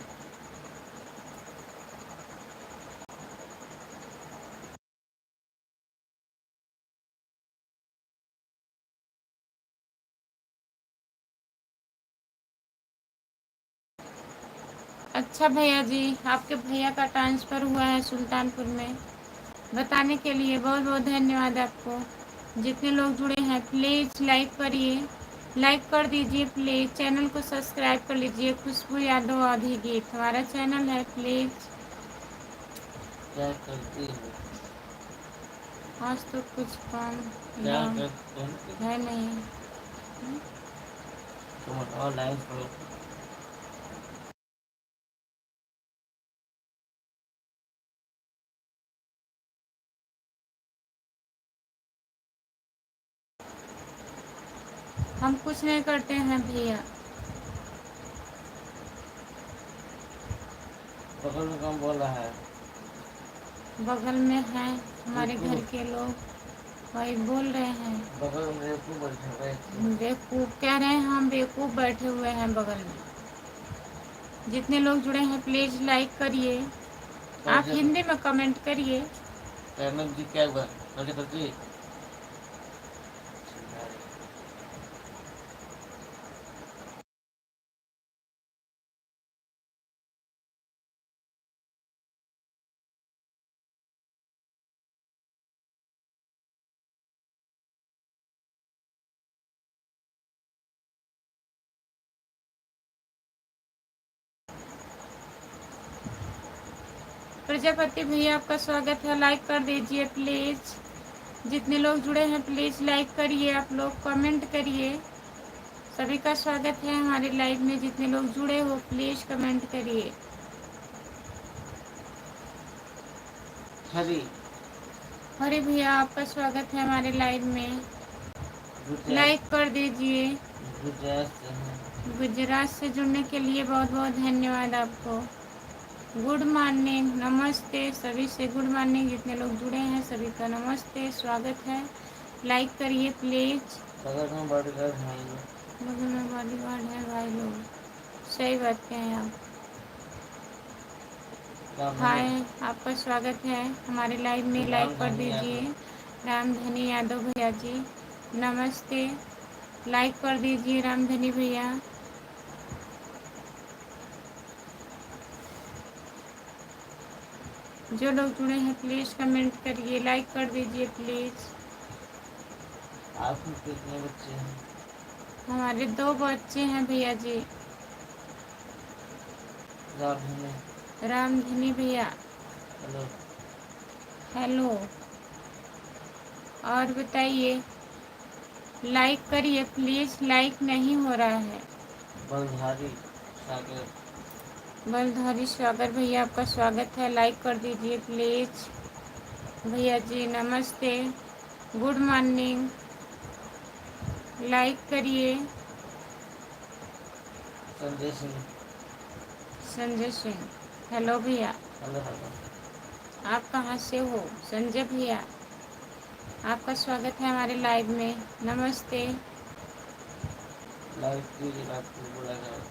अच्छा भैया जी, आपके भैया का ट्रांसफ़र हुआ है सुल्तानपुर में, बताने के लिए बहुत बहुत धन्यवाद आपको। जितने लोग जुड़े हैं प्लीज़ लाइक करिए, लाइक कर दीजिए प्लीज़। चैनल को सब्सक्राइब कर लीजिए। खुशबू यादव आधी गीत हमारा चैनल है, प्लीज़। क्या करती हो? आज तो कुछ काम क्या है नहीं। तुम ऑनलाइन करो। हम कुछ नहीं करते हैं भैया। बगल में कौन बोल रहा है? बगल में है हमारे घर के लोग, वही बोल रहे हैं। बगल में बेवकूफ बैठे हुए। बेवकूफ़ कह रहे हैं, हम बेवकूफ़ बैठे हुए हैं बगल में। जितने लोग जुड़े हैं प्लीज़ लाइक करिए, आप हिंदी में कमेंट करिए। जी क्या हुआ? करती प्रजापति भैया आपका स्वागत है, लाइक कर दीजिए प्लीज़। जितने लोग जुड़े हैं प्लीज़ लाइक करिए, आप लोग कमेंट करिए। सभी का स्वागत है हमारे लाइव में। जितने लोग जुड़े हो प्लीज़ कमेंट करिए। हरी हरी भैया आपका स्वागत है हमारे लाइव में, लाइक कर दीजिए। गुजरात से जुड़ने के लिए बहुत बहुत धन्यवाद आपको। गुड मॉर्निंग, नमस्ते सभी से गुड मॉर्निंग। जितने लोग जुड़े हैं सभी का नमस्ते, स्वागत है। लाइक करिए प्लीज़। बगल में बॉडीगार्ड हैं ये। बगल में बॉडीगार्ड है भाई लोग, सही बात कहें आप। हाय, आपका स्वागत है हमारे लाइव में। लाइक कर दीजिए। रामधनी यादव भैया जी नमस्ते, लाइक कर दीजिए रामधनी भैया। जो लोग जुड़े हैं प्लीज़ कमेंट करिए, लाइक कर दीजिए प्लीज़। आपके कितने बच्चे हैं? हमारे 2 बच्चे हैं भैया जी। रामधनी भैया हेलो। हेलो। और बताइए, लाइक करिए प्लीज़, लाइक नहीं हो रहा है। बलधारी सागर। बलधारी सागर भैया आपका स्वागत है, लाइक कर दीजिए प्लीज़। भैया जी नमस्ते, गुड मॉर्निंग, लाइक करिए। संजय सिंह। संजय सिंह हेलो भैया। Hello hello. आप कहाँ से हो संजय भैया? आपका स्वागत है हमारे लाइव में, नमस्ते। लाइव कीजिए, आपको बोला जाए।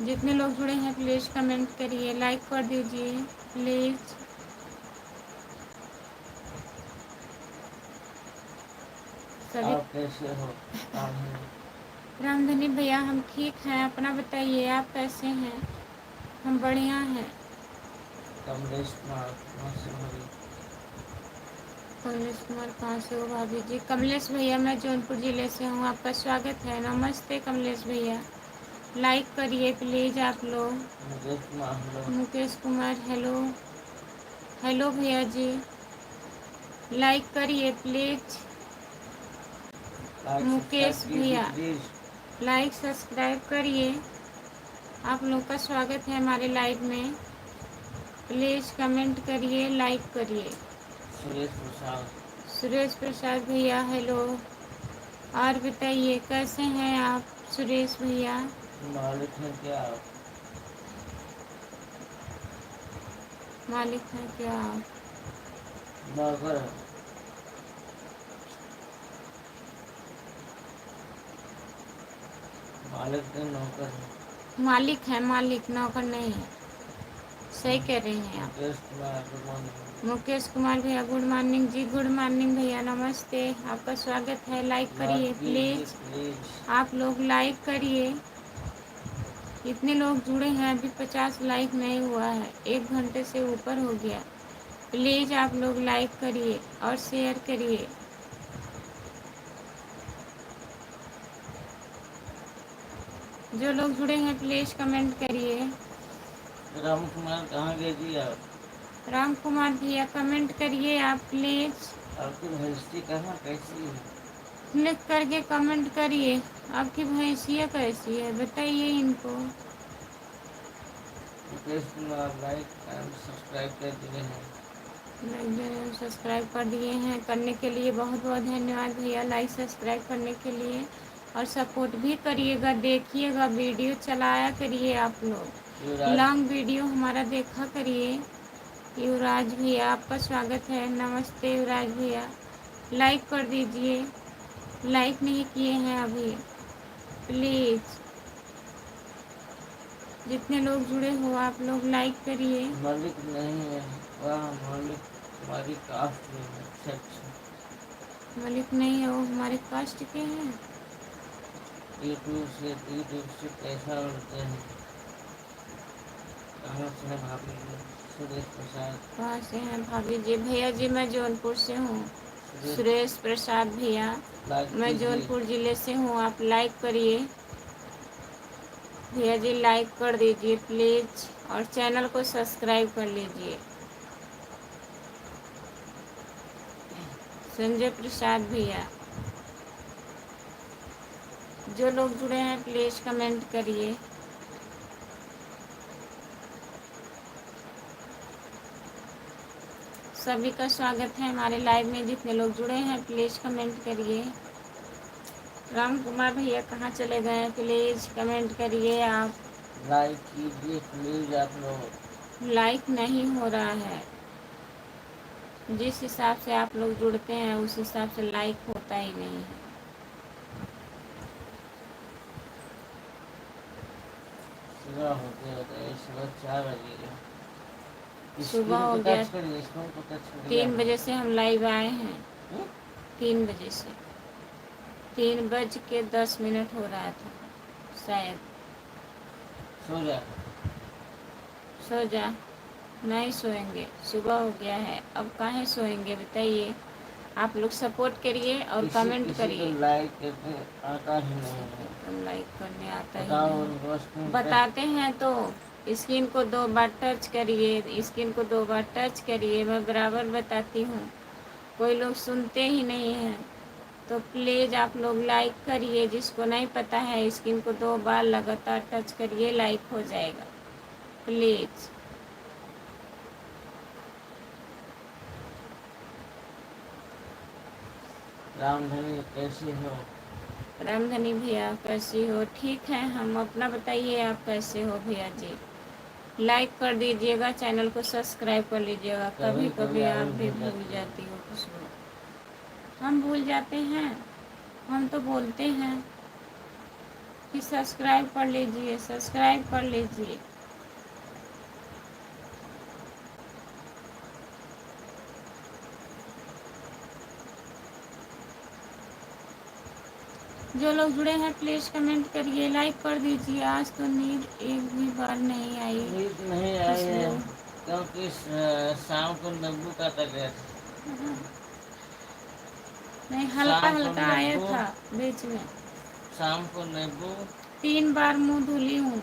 जितने लोग जुड़े हैं प्लीज़ कमेंट करिए, लाइक कर दीजिए प्लीज़। सभी आप कैसे हो? रामधनी भैया हम ठीक हैं, अपना बताइए आप कैसे हैं? हम बढ़िया हैं। कमलेश कुमार भाभी। कमलेश कुमार कहाँ से हो भाभी जी? कमलेश भैया मैं जौनपुर ज़िले से हूँ, आपका स्वागत है, नमस्ते कमलेश भैया। लाइक करिए प्लीज़ आप लोग। Mukesh Kumar hello. Mukesh Kumar hello. Hello भैया जी, लाइक करिए प्लीज़। मुकेश भैया लाइक सब्सक्राइब करिए। आप लोग का स्वागत है हमारे लाइव में, प्लीज़ कमेंट करिए, लाइक करिए। सुरेश प्रसाद। सुरेश प्रसाद भैया हेलो। और बताइए कैसे हैं आप सुरेश भैया? मालिक हैं क्या आप? मालिक हैं क्या आप? नौकर है। मालिक के नौकर है। मालिक है, मालिक नौकर नहीं है, सही कह रहे हैं आप। Mukesh Kumar good morning. मुकेश कुमार भैया good morning ji, good morning भैया नमस्ते, आपका स्वागत है। लाइक करिए प्लीज़, आप लोग लाइक करिए। इतने लोग जुड़े हैं, अभी 50 लाइक नहीं हुआ है, 1 घंटे से ऊपर हो गया। प्लीज़ आप लोग लाइक करिए और शेयर करिए। जो लोग जुड़े हैं प्लीज़ कमेंट करिए। राम कुमार कहाँ गए जी आप? राम कुमार भैया कमेंट करिए आप प्लीज़। आपकी भैंसी कहाँ कैसी है? क्लिक करके कमेंट करिए, आपकी भैंसिया कैसी है बताइए इनको। Mukesh Kumar like and subscribe कर दिए हैं। सब्सक्राइब कर दिए हैं, करने के लिए बहुत बहुत धन्यवाद भैया, लाइक सब्सक्राइब करने के लिए। और सपोर्ट भी करिएगा, देखिएगा वीडियो चलाया करिए आप लोग, लॉन्ग वीडियो हमारा देखा करिए। युवराज भैया आपका स्वागत है, नमस्ते युवराज भैया। लाइक कर दीजिए, लाइक नहीं किए हैं अभी प्लीज़। जितने लोग जुड़े हो आप लोग लाइक करिए। मालिक नहीं है, वह मालिक हमारी कास्ट में है। अच्छा अच्छा। मालिक नहीं है, वो हमारे कास्ट के हैं। यूट्यूब से पैसा उड़ते हैं। कहाँ से है भाभी? सुरेश प्रसाद। कहाँ से हैं भाभी जी? भैया जी मैं जौनपुर से हूँ। सुरेश प्रसाद भैया मैं जौनपुर ज़िले से हूँ, आप लाइक करिए भैया जी, लाइक कर दीजिए प्लीज़ और चैनल को सब्सक्राइब कर लीजिए। संजय प्रसाद भैया, जो लोग जुड़े हैं प्लीज़ कमेंट करिए। सभी का स्वागत है हमारे लाइव में। जितने लोग जुड़े हैं प्लीज़ कमेंट करिए। राम कुमार भैया कहाँ चले गए हैं? प्लीज़ कमेंट करिए आप। लाइक कीजिए प्लीज आप लोग। लाइक नहीं हो रहा है। जिस हिसाब से आप लोग जुड़ते हैं उस हिसाब से लाइक होता ही नहीं है। सुबह होते होते सुबह 4 बजे सुबह स्क्रीन हो को गया। टच करिए, स्क्रीन को टच करिए 3 बजे से हम लाइव आए हैं। हम्म? 3 बजे से 3:10 हो रहा था शायद। सो जा। सो जा। नहीं सोएंगे, सुबह हो गया है। अब काहे सोएंगे बताइए। आप लोग सपोर्ट करिए और किसी कमेंट किसी को करिए। लाइक करके आता ही नहीं है। तो लाइक करने आता ही बताओ नहीं। उनको स्क्रीन पे। बताते हैं तो स्क्रीन को 2 बार टच करिए, स्क्रीन को 2 बार टच करिए। मैं बराबर बताती हूँ, कोई लोग सुनते ही नहीं हैं। तो प्लीज़ आप लोग लाइक करिए। जिसको नहीं पता है स्क्रीन को 2 बार लगातार टच करिए, लाइक हो जाएगा प्लीज़। रामधनी कैसी हो? रामधनी भैया कैसी हो? ठीक है हम। अपना बताइए आप कैसे हो भैया जी? लाइक कर दीजिएगा, चैनल को सब्सक्राइब कर लीजिएगा। कभी कभी आप भी भूल जाती हो खुशबू। हम भूल जाते हैं, हम तो बोलते हैं कि सब्सक्राइब कर लीजिए, सब्सक्राइब कर लीजिए। जो लोग जुड़े हैं प्लीज़ कमेंट करिए, लाइक कर दीजिए। आज तो नींद एक भी बार नहीं आई नींद नहीं आई है खुशबू। क्योंकि शाम को नींबू का तबीयत। नहीं, हल्का शाम को हल्का आया नींबू, था बीच में। शाम को नींबू 3 बार मुंह धुली हूँ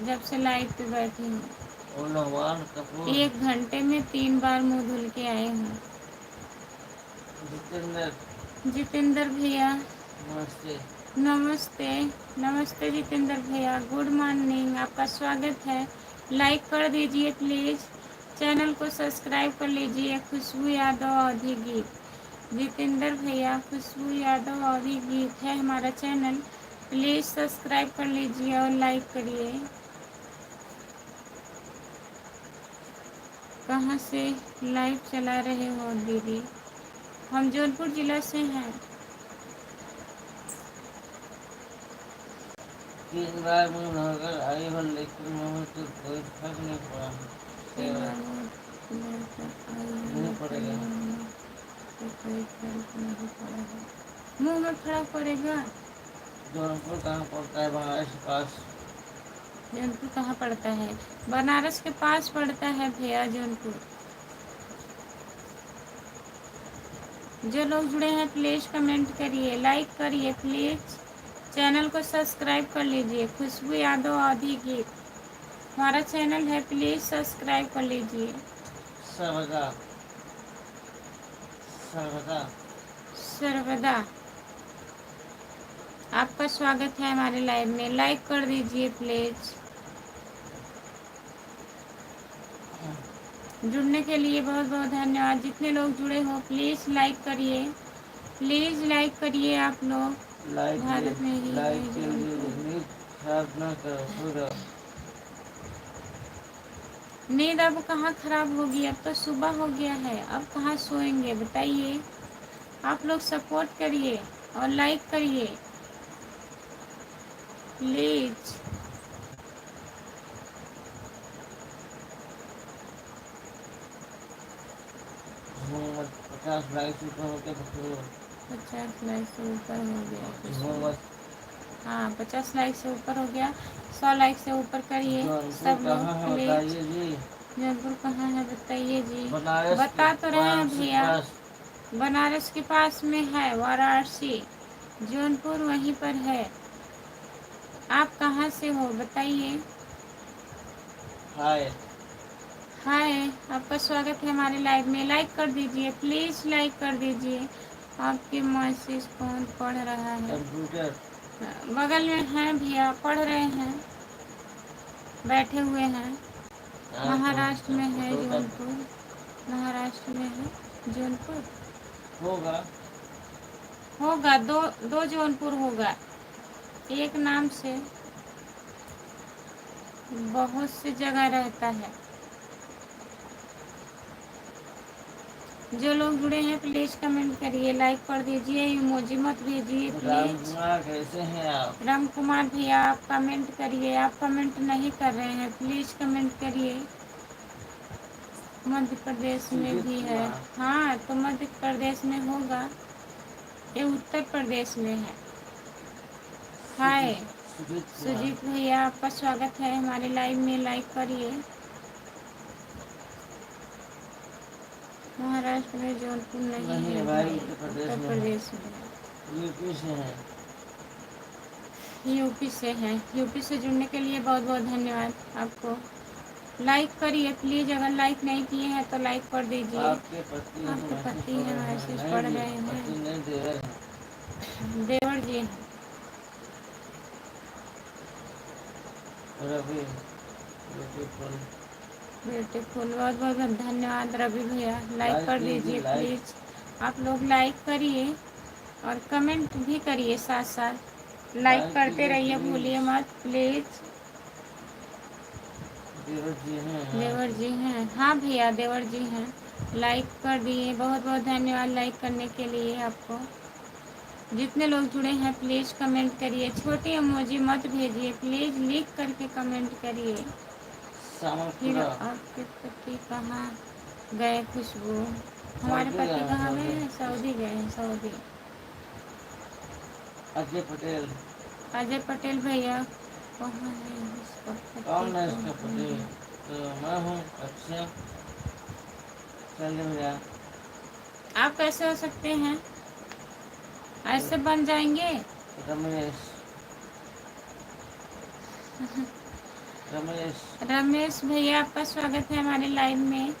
जब से लाइव पे बैठी हूँ। और नवान कपूर 1 घंटे में 3 बार मुंह धुल के आई हूँ। जितेंद्र जितेंद्र भैया नमस्ते। नमस्ते। नमस्ते जितेंद्र भैया, गुड मॉर्निंग। आपका स्वागत है। लाइक कर दीजिए प्लीज़, चैनल को सब्सक्राइब कर लीजिए। खुशबू यादव अवधी गीत। जितेंद्र भैया खुशबू यादव अवधी गीत है हमारा चैनल। प्लीज़ सब्सक्राइब कर लीजिए और लाइक करिए। कहाँ से लाइव चला रहे हो दीदी? हम जौनपुर ज़िला से हैं। 3 बार मुंह धोकर आई हो लेकिन मुंह से कोई फर्क नहीं पड़ा। 3 बार मुंह धोकर आई हूँ नहीं लेकिन पड़ेगा। मुंह में से कोई फर्क नहीं पड़ा है। मुंह में फर्क पड़ेगा। जौनपुर कहाँ पड़ता है? बनारस के पास। जौनपुर कहाँ पड़ता है? बनारस के पास पड़ता है भैया जौनपुर। जो लोग जुड़े हैं प्लीज़ कमेंट करिए, लाइक करिए प्लीज़। चैनल को सब्सक्राइब कर लीजिए। खुशबू यादव अवधी गीत हमारा चैनल है, प्लीज़ सब्सक्राइब कर लीजिए। सर्वदा सर्वदा सर्वदा आपका स्वागत है हमारे लाइव में। लाइक कर दीजिए प्लीज़। जुड़ने के लिए बहुत बहुत धन्यवाद। जितने लोग जुड़े हो प्लीज़ लाइक करिए, प्लीज़ लाइक करिए आप लोग। लाइक भारत में ही लाइक है के लिए जौनपुर। नींद खराब ना करो, सो जाओ। नींद अब कहाँ खराब होगी? अब तो सुबह हो गया है, अब कहाँ सोएंगे बताइए। आप लोग सपोर्ट करिए और लाइक करिए प्लीज़। मोहम्मद 50 लाइक से ऊपर होकर बकरो। 50 लाइक से ऊपर हो गया मोहम्मद कुछ। हाँ 50 लाइक से ऊपर हो गया। 100 लाइक से ऊपर करिए जौनपुर सब लोग कहाँ है प्लीज़। बताइए जी। जौनपुर कहाँ है बताइए जी? बनारस के बता तो रहे हैं वाराणसी के भैया। पास। बनारस के पास में है वाराणसी। जौनपुर वहीं पर है। आप कहाँ से हो बताइए? हाय हाय, आपका स्वागत है हमारे लाइव में। लाइक कर दीजिए प्लीज़, लाइक कर दीजिए। आपके मैसेज कौन पढ़ रहा है? कंप्यूटर बगल में हैं भैया, पढ़ रहे हैं, बैठे हुए हैं। महाराष्ट्र में है फोटो का जौनपुर। महाराष्ट्र में है जौनपुर। होगा। होगा, दो दो जौनपुर होगा, एक नाम से बहुत सी जगह रहता है। जो लोग जुड़े हैं प्लीज कमेंट करिए, लाइक कर दीजिए, इमोजी मत भेजिए राम प्लीज। कुमार कैसे हैं आप? राम कुमार भैया आप कमेंट करिए, आप कमेंट नहीं कर रहे हैं, प्लीज कमेंट करिए। मध्य प्रदेश में सुजीत भी है। कुमार। हाँ तो मध्य प्रदेश में होगा, ये उत्तर प्रदेश में है। हाय सुजीत कुमार। सुजीत भैया आपका स्वागत है हमारे लाइव में, लाइक करिए। महाराष्ट्र में जौनपुर नहीं है भाई, भाई, उत्तर उत्तर प्रदेश प्रदेश में है। में यूपी से हैं। यूपी से हैं। यूपी से जुड़ने के लिए बहुत बहुत धन्यवाद आपको। लाइक करिए प्लीज, अगर लाइक नहीं किए हैं तो लाइक कर दीजिए। आपके पति आपके पति हैं मैसेज नहीं पढ़ जी, रहे हैं। पति नहीं देवर हैं। देवर जी हैं। रवि ब्यूटीफुल। ब्यूटीफुल, बहुत बहुत धन्यवाद रवि भैया। लाइक कर कीजिए, दीजिए लाइक। प्लीज। आप लोग लाइक करिए और कमेंट भी करिए साथ साथ। लाइक करते कीजिए, रहिए, प्लीज। भूलिए मत प्लीज। देवर जी हैं। देवर जी हैं, हाँ भैया देवर जी हैं। लाइक कर दिए, बहुत बहुत धन्यवाद लाइक करने के लिए आपको। जितने लोग जुड़े हैं प्लीज़ कमेंट करिए, छोटी इमोजी मत भेजिए प्लीज़, लिख करके कमेंट करिए। फिर आपके पति कहाँ गए खुशबू? हमारे पति कहाँ गए हैं? सऊदी गए हैं, सऊदी। अजय पटेल। अजय पटेल भैया कहाँ है इसका पति? कौन है इसका पति? तो मैं हूँ। अच्छा चलिए भैया। आप कैसे हो सकते हैं? ऐसे बन जाएंगे? रमेश। रमेश। रमेश भैया आपका स्वागत है हमारे लाइव में।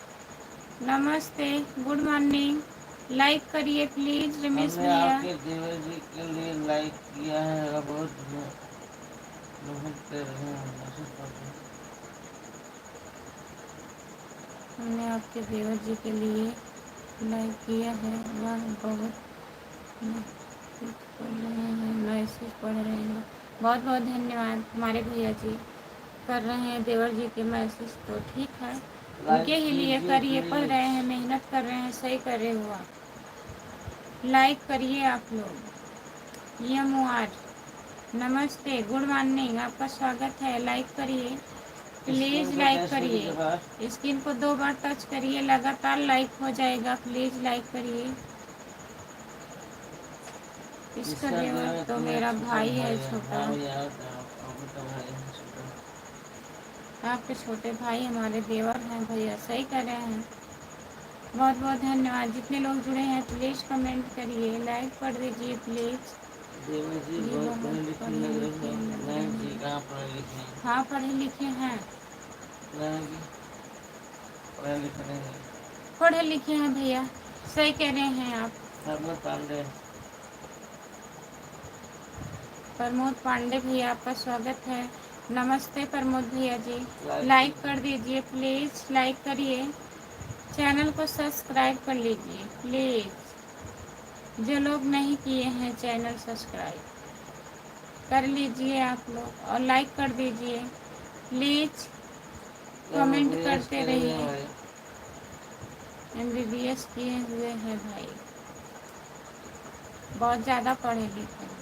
नमस्ते, गुड मॉर्निंग। लाइक करिए प्लीज रमेश हमने भैया। आपके देवर जी के लिए लाइक किया है, बहुत मेहनत कर रहे हैं, मैसेज कर रहे हैं। हमने आपके देवर जी के लिए लाइक किया है, वह बहुत मैसेज पढ़ रहे हैं। बहुत बहुत धन्यवाद हमारे भैया जी, कर रहे हैं देवर जी के मैसेज, तो ठीक है उनके ही लिए करिए। पढ़ रहे हैं, मेहनत कर रहे हैं, सही कर रहे हो आप। लाइक करिए आप लोग। यमुआर नमस्ते, गुड मॉर्निंग, आपका स्वागत है। लाइक करिए प्लीज़, लाइक करिए। स्क्रीन को 2 बार टच करिए, लगातार लाइक हो जाएगा। प्लीज़ लाइक करिए। इसका देवर तो मेरा भाई है छोटा। आपके छोटे भाई हमारे देवर हैं भैया, सही कर रहे हैं। बहुत बहुत धन्यवाद। जितने लोग जुड़े हैं प्लीज़ कमेंट करिए, लाइक कर दीजिए प्लीज़। जी बहुत पढ़े लिखे लग रहे हैं। नहीं जी, कहाँ पढ़े लिखे हैं? हाँ पढ़े लिखे हैं। नहीं जी, पढ़े लिखे नहीं हैं। पढ़े लिखे हैं भैया, सही कह रहे हैं आप। प्रमोद पांडे। प्रमोद पांडे भैया आपका स्वागत है। नमस्ते प्रमोद भैया जी। लाइक कर दीजिए प्लीज़, लाइक करिए। चैनल को सब्सक्राइब कर लीजिए प्लीज़। जो लोग नहीं किए हैं चैनल सब्सक्राइब कर लीजिए आप लोग, और लाइक कर दीजिए प्लीज़। कमेंट करते रहिए। MBBS किए हुए हैं भाई, बहुत ज़्यादा पढ़े लिखे हैं।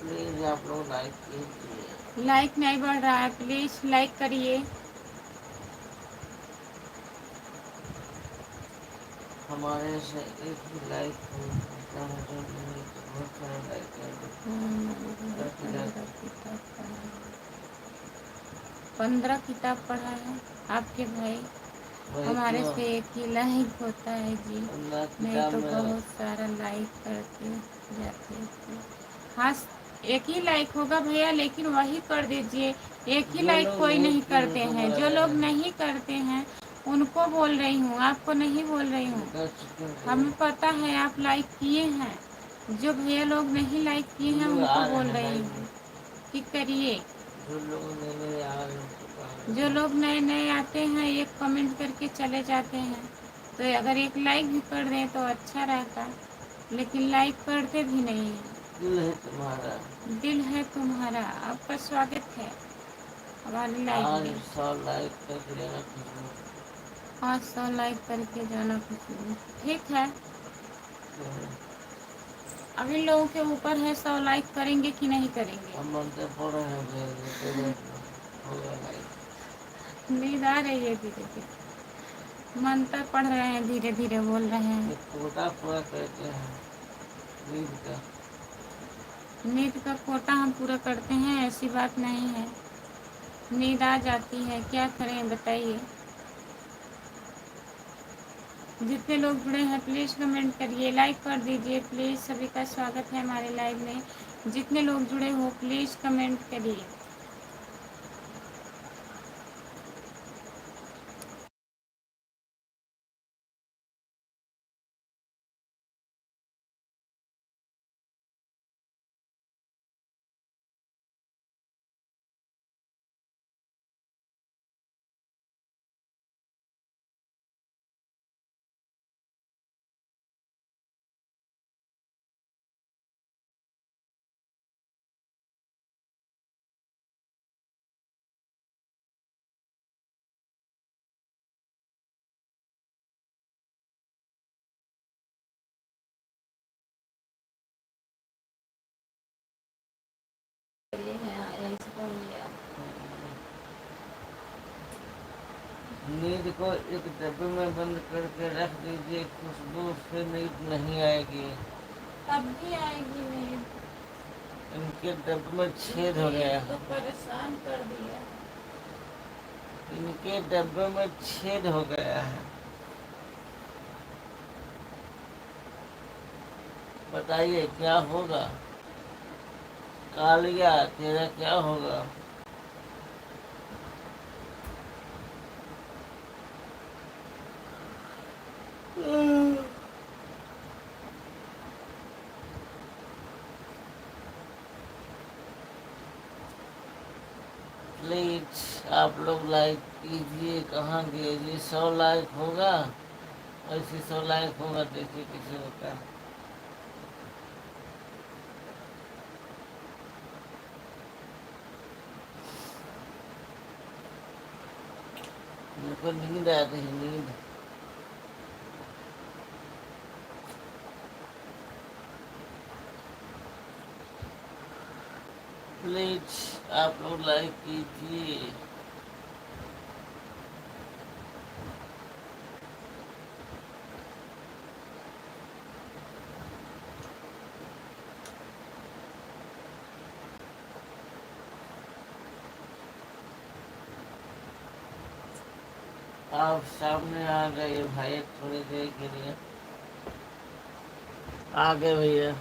प्लीज आप लोग लाइक कीजिए। लाइक नहीं बढ़ रहा है, प्लीज़ लाइक करिए। हमारे से एक ही लाइक होता है, जो नहीं तो बहुत सारा लाइक कर दो। 15 किताब पढ़ा है आपके भाई। हमारे से एक ही लाइक होता है जी, नहीं तो बहुत सारा लाइक करते जाते थे। हाँ एक ही लाइक होगा भैया, लेकिन वही कर दीजिए। एक ही लाइक कोई नहीं करते हैं, जो लोग नहीं करते हैं उनको बोल रही हूँ, आपको नहीं बोल रही हूँ। हमें पता है आप लाइक किए हैं, जो भैया लोग नहीं लाइक किए हैं उनको बोल रही हूँ कि करिए। जो लोग नए नए आते हैं एक कमेंट करके चले जाते हैं, तो अगर एक लाइक भी कर दें तो अच्छा रहता, लेकिन लाइक करते भी नहीं हैं। दिल है तुम्हारा, दिल है तुम्हारा, आपका स्वागत है हमारे लाइव आज में। 100 लाइक कर लेना खुशबू। 500 लाइक करके जाना खुशबू, ठीक है। अब इन लोगों के ऊपर है 100 लाइक करेंगे कि नहीं करेंगे। हम मनते पढ़ रहे हैं कोई बात नहीं, होगा लाइक। नींद आ रही है धीरे धीरे, मंत्र पढ़ रहे हैं, धीरे धीरे बोल रहे हैं। एक कोटा पूरा करते हैं नींद का। नींद का कोटा हम पूरा करते हैं, ऐसी बात नहीं है। नींद आ जाती है, क्या करें बताइए। जितने लोग जुड़े हैं प्लीज़ कमेंट करिए, लाइक कर दीजिए प्लीज़। सभी का स्वागत है हमारे लाइव में। जितने लोग जुड़े हो प्लीज़ कमेंट करिए। नींद को एक डब्बे में बंद करके रख दीजिए, खुशबू फिर नींद नहीं आएगी। तब भी आएगी नींद। इनके डब्बे में छेद हो गया तो है, परेशान कर दिया। इनके डब्बे में छेद हो गया है। बताइए क्या होगा। कालिया तेरा क्या होगा। प्लीज आप लोग लाइक कीजिए। कहाँ गए जी। 100 लाइक होगा, ऐसे 100 लाइक होगा, देखिए किसी होता है। मुझको नींद आ रही है, नींद। प्लीज आप लोग लाइक कीजिए। आप सामने आ गए भाई थोड़ी देर के लिए। आ गए भैया।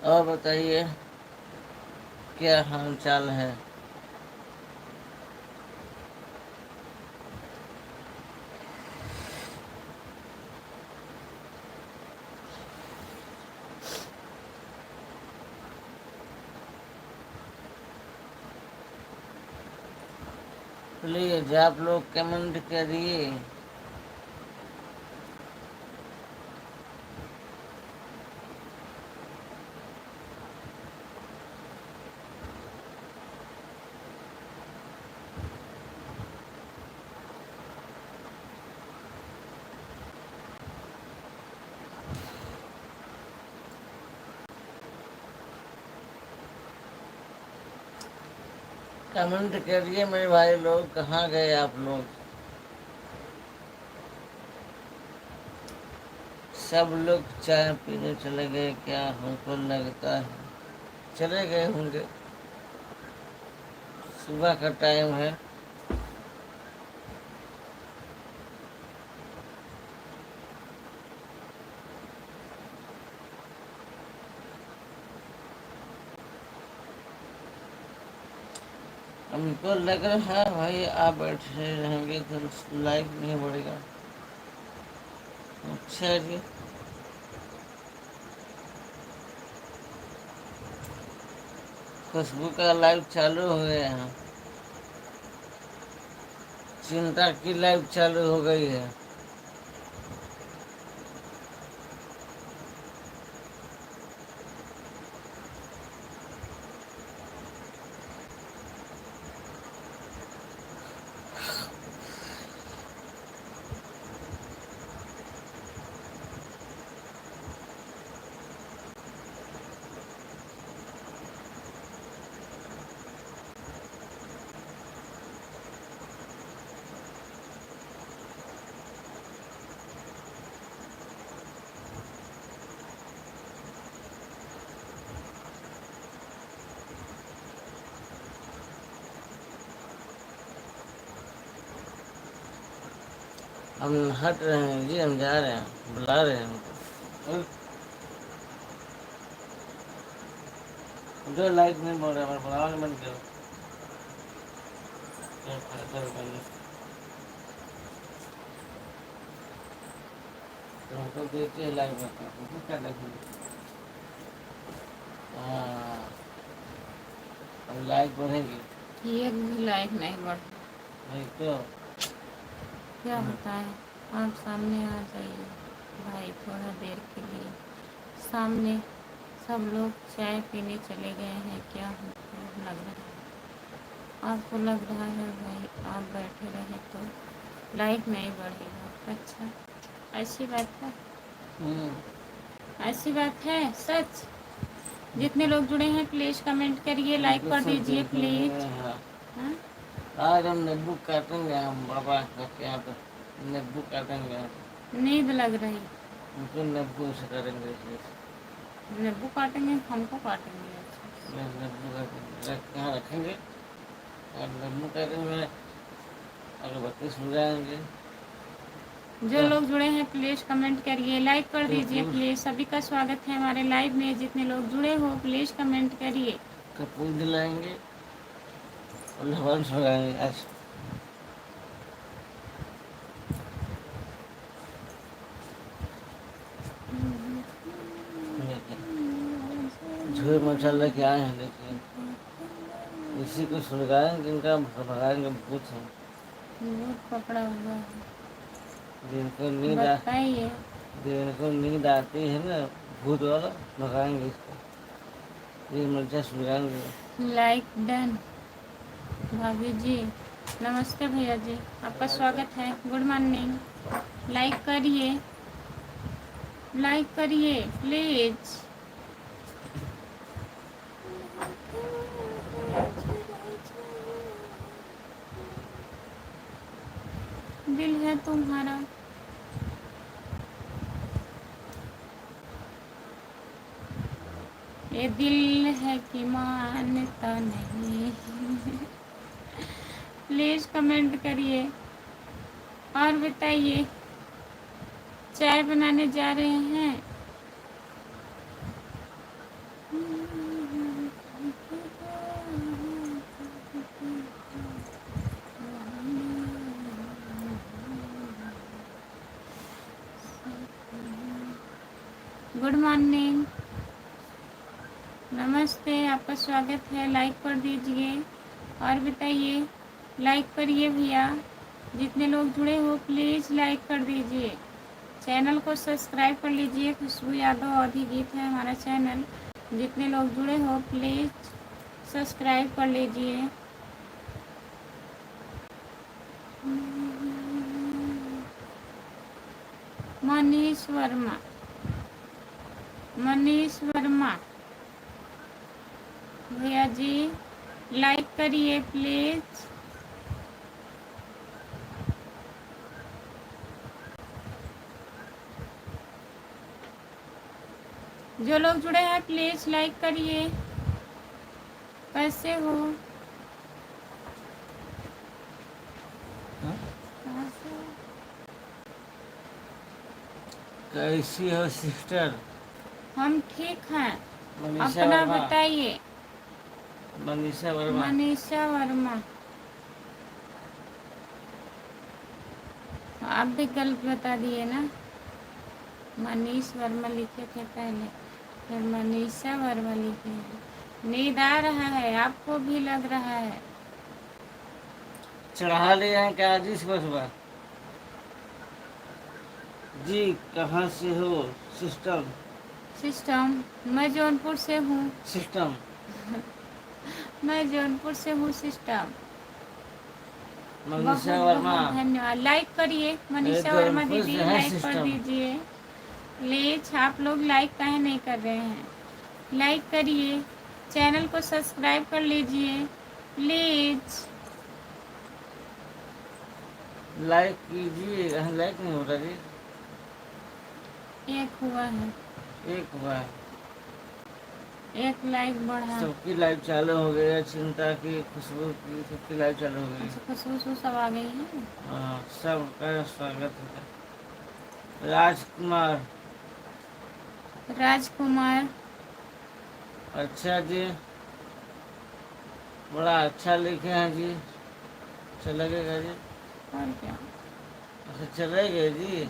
और बताइए क्या हाल चाल है। प्लीज आप लोग कमेंट करिए। कमेंट करिए मेरे भाई लोग, कहाँ गए आप लोग। सब लोग चाय पीने चले गए क्या, हमको लगता है चले गए होंगे। सुबह का टाइम है। हमको लग रहा है भाई आप बैठे रहेंगे तो लाइव नहीं बढ़ेगा। अच्छा जी। खुशबू का लाइव चालू हो गया है। चिंता की लाइव चालू हो गई है। हम हट रहे हैं जी, हम जा रहे हैं, बुला रहे हैं हमको। जो लाइट नहीं बोल रहा है, बुलावा नहीं बंद करो। तो हमको देते हैं लाइट बता, तुमको क्या देखेंगे। हाँ, अब लाइट बढ़ेगी। एक भी लाइक नहीं बढ़। नहीं तो क्या बताएं, आप सामने आ जाइए भाई थोड़ा देर के लिए। सामने सब लोग चाय पीने चले गए हैं, क्या हमको लग रहा है, आपको लग रहा है भाई आप बैठे रहे तो लाइक नहीं बढ़ेगा। अच्छा, ऐसी बात है, ऐसी बात है सच। जितने लोग जुड़े हैं प्लीज़ कमेंट करिए, लाइक कर दीजिए प्लीज़। हाँ? आज हम नींबू काटेंगे, हम बाबा के यहाँ पे नींबू काटेंगे। नींद लग रही, उनको नींबू से करेंगे इसलिए। नींबू काटेंगे, हमको काटेंगे। अच्छा, नींबू काटेंगे, यहाँ रखेंगे और नींबू काटेंगे, अगरबत्ती सुलगाएंगे। जो लोग जुड़े हैं प्लीज़ कमेंट करिए, लाइक कर दीजिए प्लीज़। सभी का स्वागत है हमारे लाइव में, जितने लोग जुड़े हो प्लीज़ कमेंट करिए। कपूर दिलाएंगे और लवन सुलगाएंगे आज। झूठ मसाला क्या है, देखिए इसी को सुलगाएंगे, इनका भगाएंगे भूत है। भूत पकड़ा हुआ है, जिनको नींद बताइए। जिनको नींद आती है ना भूत वाला, भगाएंगे इसको, ये मिर्चा सुलगाएंगे। Like done. भाभी जी नमस्ते, भैया जी आपका स्वागत है, गुड मॉर्निंग। लाइक करिए, लाइक करिए प्लीज। दिल है तुम्हारा, ये दिल है कि मानता नहीं। प्लीज कमेंट करिए और बताइए, चाय बनाने जा रहे हैं। गुड मॉर्निंग, नमस्ते, आपका स्वागत है। लाइक कर दीजिए और बताइए, लाइक करिए भैया। जितने लोग जुड़े हो प्लीज़ लाइक कर दीजिए। चैनल को सब्सक्राइब कर लीजिए। खुशबू यादव अवधि गीत है हमारा चैनल। जितने लोग जुड़े हो प्लीज़ सब्सक्राइब कर लीजिए। मनीष वर्मा, मनीष वर्मा भैया जी लाइक करिए प्लीज। जो लोग जुड़े हैं प्लीज लाइक करिए। कैसे हो? कैसी हो सिस्टर? हम ठीक हैं, मनीषा अपना वर्मा। बताइए। मनीषा वर्मा। मनीषा वर्मा, आप भी गलत बता दिए ना। मनीष वर्मा लिखे थे पहले, फिर मनीषा वर्मा लिखे हैं। नींद आ रहा है, आपको भी लग रहा है। चढ़ा ले हैं क्या जी सुबह सुबह? जी कहाँ से हो? सिस्टम। सिस्टम, मैं जौनपुर से हूँ। सिस्टम। मैं जौनपुर से हूँ सिस्टम। बहुत मनीषा वर्मा। बहुत धन्यवाद। लाइक करिए मनीषा वर्मा जौनपुर दीदी, से है लाइक कर सिस्टम। दीजिए प्लीज। आप लोग लाइक काहे नहीं कर रहे हैं? लाइक करिए, चैनल को सब्सक्राइब कर लीजिए प्लीज। लाइक कीजिए। लाइक नहीं हो रहा जी। एक हुआ है, एक हुआ है। एक लाइक बढ़ा। सबकी लाइव चालू हो गई है। चिंता की, खुशबू की, सबकी लाइव चालू हो गई। अच्छा, खुशबू सब आ गई है। हाँ, सबका स्वागत है। राजकुमार। राजकुमार, अच्छा जी, बड़ा अच्छा लिखे हैं जी। अच्छा लगेगा जी। और क्या, अच्छा चलेगा जी।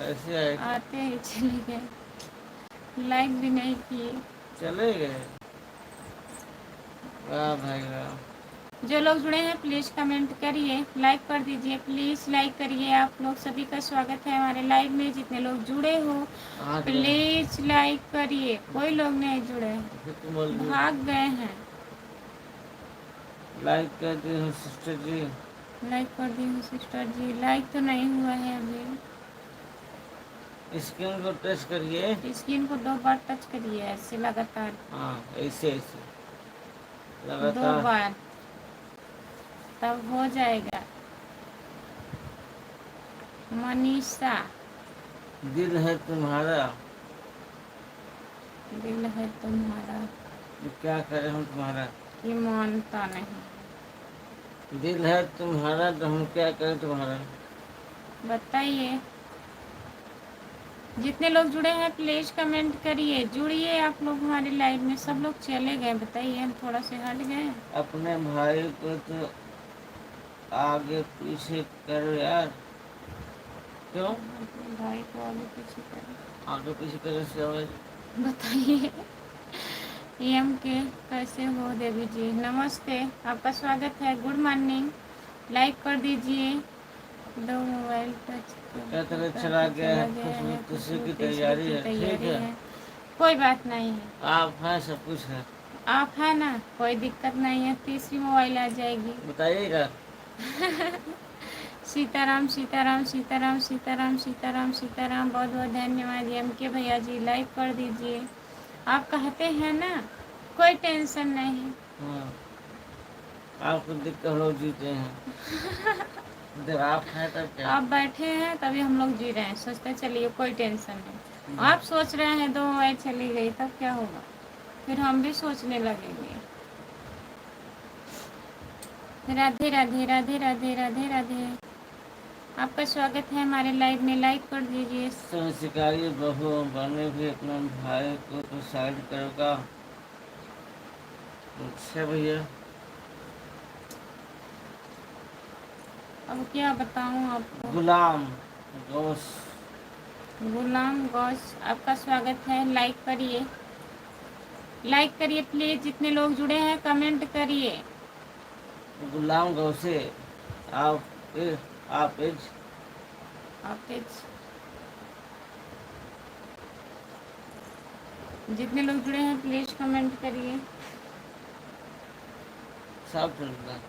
ऐसे आए आते ही चले गए, लाइक भी नहीं किए। चले गए। वाह भाई वाह। जो लोग जुड़े हैं प्लीज कमेंट करिए, लाइक कर दीजिए प्लीज, लाइक करिए। आप लोग सभी का स्वागत है हमारे लाइव में। जितने लोग जुड़े हो आ गए। प्लीज लाइक करिए। कोई लोग नहीं जुड़े, फिर तुम बोल रही हो, भाग गए हैं। लाइक कर दी हूँ सिस्टर जी। लाइक कर दी हूँ सिस्टर जी, लाइक तो नहीं हुआ है अभी। स्क्रीन को टच करिए। स्क्रीन को 2 बार टच करिए, ऐसे लगातार हाँ ऐसे ऐसे 2 लगातार। बार, तब हो जाएगा। मनीषा, दिल है तुम्हारा, दिल है तुम्हारा, ये क्या करे हम तुम्हारा। ये मानता नहीं। दिल है तुम्हारा तो हम क्या करें तुम्हारा। बताइए, जितने लोग जुड़े हैं प्लीज कमेंट करिए। जुड़िए आप लोग हमारे लाइव में। सब लोग चले गए, बताइए, हम थोड़ा से हट गए। अपने भाई को तो आगे पीछे करो यार। क्यों अपने भाई को आगे पीछे करें, आगे पीछे करे से आवाज? बताइए। एम के कैसे हो देवी जी? नमस्ते, आपका स्वागत है। गुड मॉर्निंग, लाइक कर दीजिए। 2 मोबाइल टच क्या तरह चला गया है। खुशबू तीसरी की तैयारी है। ठीक है, कोई बात नहीं है। आप हैं, सब कुछ है। आप है ना, कोई दिक्कत नहीं है। तीसरी मोबाइल आ जाएगी। बताइएगा। सीताराम सीताराम सीताराम सीताराम सीताराम सीताराम, बहुत बहुत धन्यवाद। एम के भैया जी, लाइक कर दीजिए। आप कहते हैं ना, कोई टेंशन नहीं। हाँ, आपको दिक्कत हम लोग जीते हैं। जब आप हैं तब क्या। आप बैठे हैं तभी हम लोग जी रहे हैं। सोचते चलिए कोई टेंशन नहीं। आप सोच रहे हैं 2 मोबाइल चली गई तब क्या होगा, फिर हम भी सोचने लगेंगे। राधे राधे राधे राधे राधे राधे, आपका स्वागत है हमारे लाइव में। लाइक कर दीजिए। सब शिकारी बहू बने भी अपने भाई को तो साइड करोगा। अच्छा भैया, अब क्या बताऊं आपको। गुलाम गौस। गुलाम गौस, आपका स्वागत है। लाइक करिए, लाइक करिए प्लीज। जितने लोग जुड़े हैं कमेंट करिए। गुलाम गौसे, आप आप जितने लोग जुड़े हैं प्लीज कमेंट करिए। सब चलता।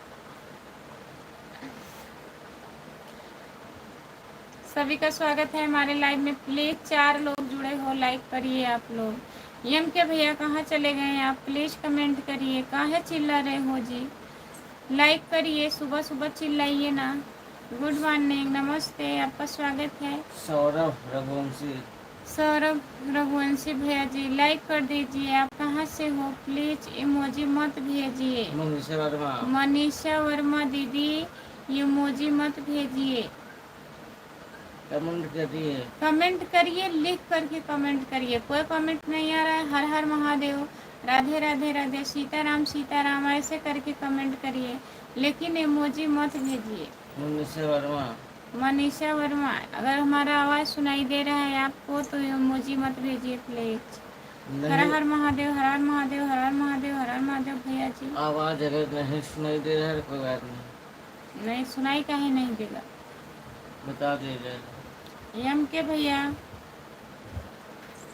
सभी का स्वागत है हमारे लाइव में। प्लीज 4 लोग जुड़े हो, लाइक करिए आप लोग। यम के भैया कहाँ चले गए आप? प्लीज कमेंट करिए। कहाँ चिल्ला रहे हो जी? लाइक करिए, सुबह सुबह चिल्लाइए ना। गुड मॉर्निंग, नमस्ते, आपका स्वागत है। सौरभ रघुवंशी। सौरभ रघुवंशी भैया जी, लाइक कर दीजिए। आप कहाँ से हो? प्लीज इमोजी मत भेजिए। मनीषा वर्मा। मनीषा वर्मा दीदी, इमोजी मत भेजिए। कमेंट करिए। कमेंट करिए, लिख करके कमेंट करिए। कोई कमेंट नहीं आ रहा है। हर हर महादेव, राधे राधे राधे, सीताराम सीताराम ऐसे करके कमेंट करिए, लेकिन इमोजी मत भेजिए। मनीषा वर्मा, मनीषा वर्मा, अगर हमारा आवाज़ सुनाई दे रहा है आपको तो इमोजी मत भेजिए प्लीज़। हर नहीं हर महादेव, हर हर महादेव, हर हर महादेव, हर हर महादेव भैया जी। आवाज़ अगर नहीं सुनाई दे रहा है तो कोई बात नहीं, नहीं सुनाई काहे नहीं देगा। बता दीजिएगा। एम के भैया,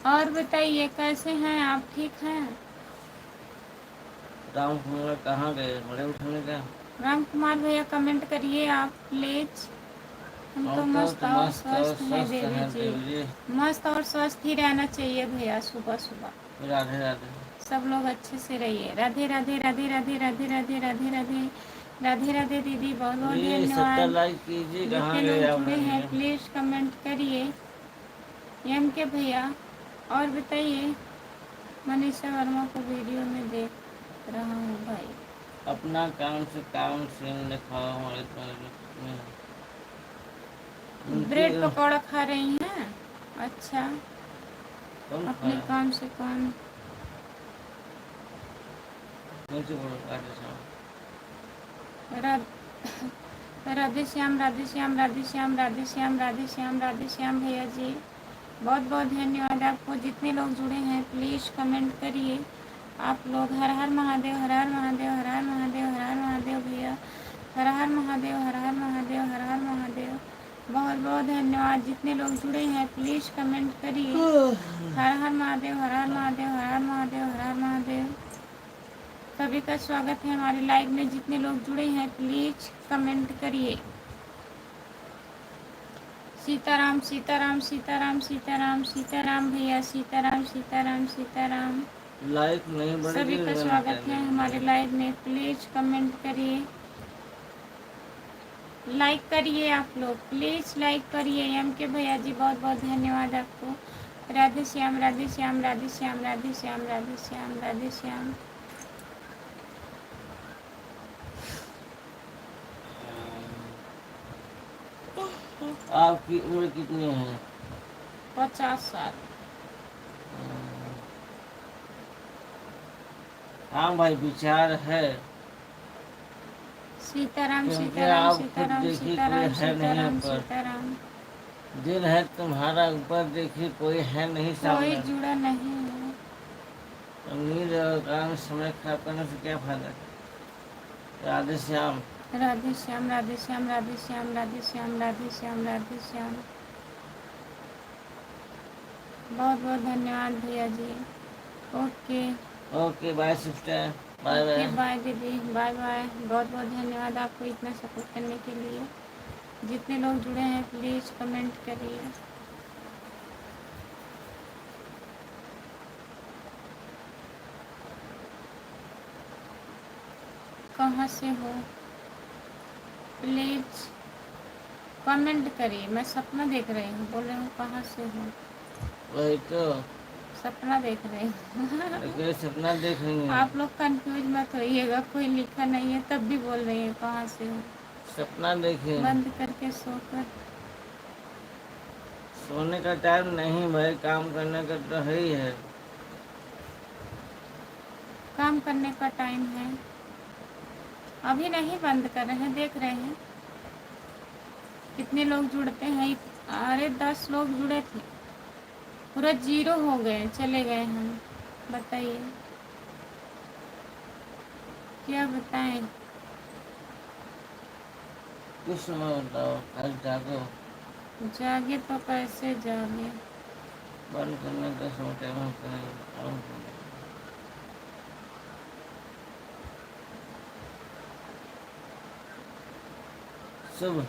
और बताइए कैसे हैं आप, ठीक हैं? राम कुमार कहाँ गए, बड़े उठाने का? राम कुमार भैया कमेंट करिए आप प्लीज। हम तो मस्त और स्वस्थ हैं देवी जी। मस्त और स्वस्थ ही रहना चाहिए भैया। सुबह सुबह राधे राधे, सब लोग अच्छे से रहिए। राधे राधे राधे राधे राधे राधे राधे राधे राधे राधे दीदी, बहुत बहुत ये 70 धन्यवाद। लाइक कीजिए। कहाँ जितने गए लोग आप? जुड़े हैं प्लीज कमेंट करिए। एम के भैया और बताइए। मनीषा वर्मा को वीडियो में देख रहा हूँ भाई। अपना काम से काम से लिखा हमारे में ब्रेड पकौड़ा खा रही हैं? अच्छा, अपने काम से काम। राधे श्याम राधे श्याम राधे श्याम राधे श्याम राधे श्याम राधे श्याम भैया जी, बहुत बहुत धन्यवाद आपको। जितने लोग जुड़े हैं प्लीज़ कमेंट करिए आप लोग। हर हर महादेव, हर हर महादेव, हर हर महादेव, हर हर महादेव भैया, हर हर महादेव, हर हर महादेव, हर हर महादेव। बहुत बहुत धन्यवाद। जितने लोग जुड़े हैं प्लीज़ कमेंट करिए। हर हर महादेव, हर हर महादेव, हर हर महादेव, हर हर महादेव। सभी का स्वागत है हमारे लाइव में। जितने लोग जुड़े हैं प्लीज़ कमेंट करिए। सीताराम सीताराम सीताराम सीताराम सीताराम भैया, सीताराम सीताराम सीताराम। लाइक नहीं बढ़ेगी। सभी का स्वागत है हमारे लाइव में। प्लीज़ कमेंट करिए, लाइक करिए आप लोग, प्लीज़ लाइक करिए। एम के भैया जी बहुत बहुत धन्यवाद आपको। राधे श्याम राधे श्याम राधे श्याम राधे श्याम राधे श्याम राधे श्याम। आपकी उम्र कितनी है? 50 साल। हाँ भाई, विचार है। सीताराम क्योंकि सीताराम आप खुद सीताराम देखिए सीताराम कोई है नहीं सीताराम ऊपर। सीताराम। दिल है तुम्हारा, ऊपर देखिए कोई है नहीं कोई सामने। जुड़ा नहीं है। नींद और काम समय खराब करने से क्या फायदा? राधे श्याम राधे श्याम राधे श्याम राधे श्याम राधे श्याम राधे श्याम राधे श्याम। बहुत बहुत धन्यवाद भैया जी। Okay okay, bye sister, bye okay, bye. Bye दीदी, बाय बाय। बहुत बहुत धन्यवाद आपको इतना सपोर्ट करने के लिए। जितने लोग जुड़े हैं प्लीज़ कमेंट करिए। कहाँ से हो प्लीज़ कमेंट करिए। मैं सपना देख रही हूँ, बोल रही हूँ कहाँ से हो। वही तो सपना देख रही हूँ। अकेले सपना देख रही हैं। आप लोग कंफ्यूज मत होइएगा, कोई लिखा नहीं है तब भी बोल रही है कहाँ से हो। सपना देखे। बंद करके सोकर। सोने का टाइम नहीं भाई, काम करने का तो है ही है। काम करने का टाइम है, अभी नहीं बंद कर रहे हैं, देख रहे हैं कितने लोग जुड़ते हैं। अरे 10 लोग जुड़े थे, पूरा 0 हो गए, चले गए हम। बताइए क्या बताएं। कुछ समय बताओ, कल जागो। जागे तो कैसे जागे। बंद करने का समय टाइम करें। सब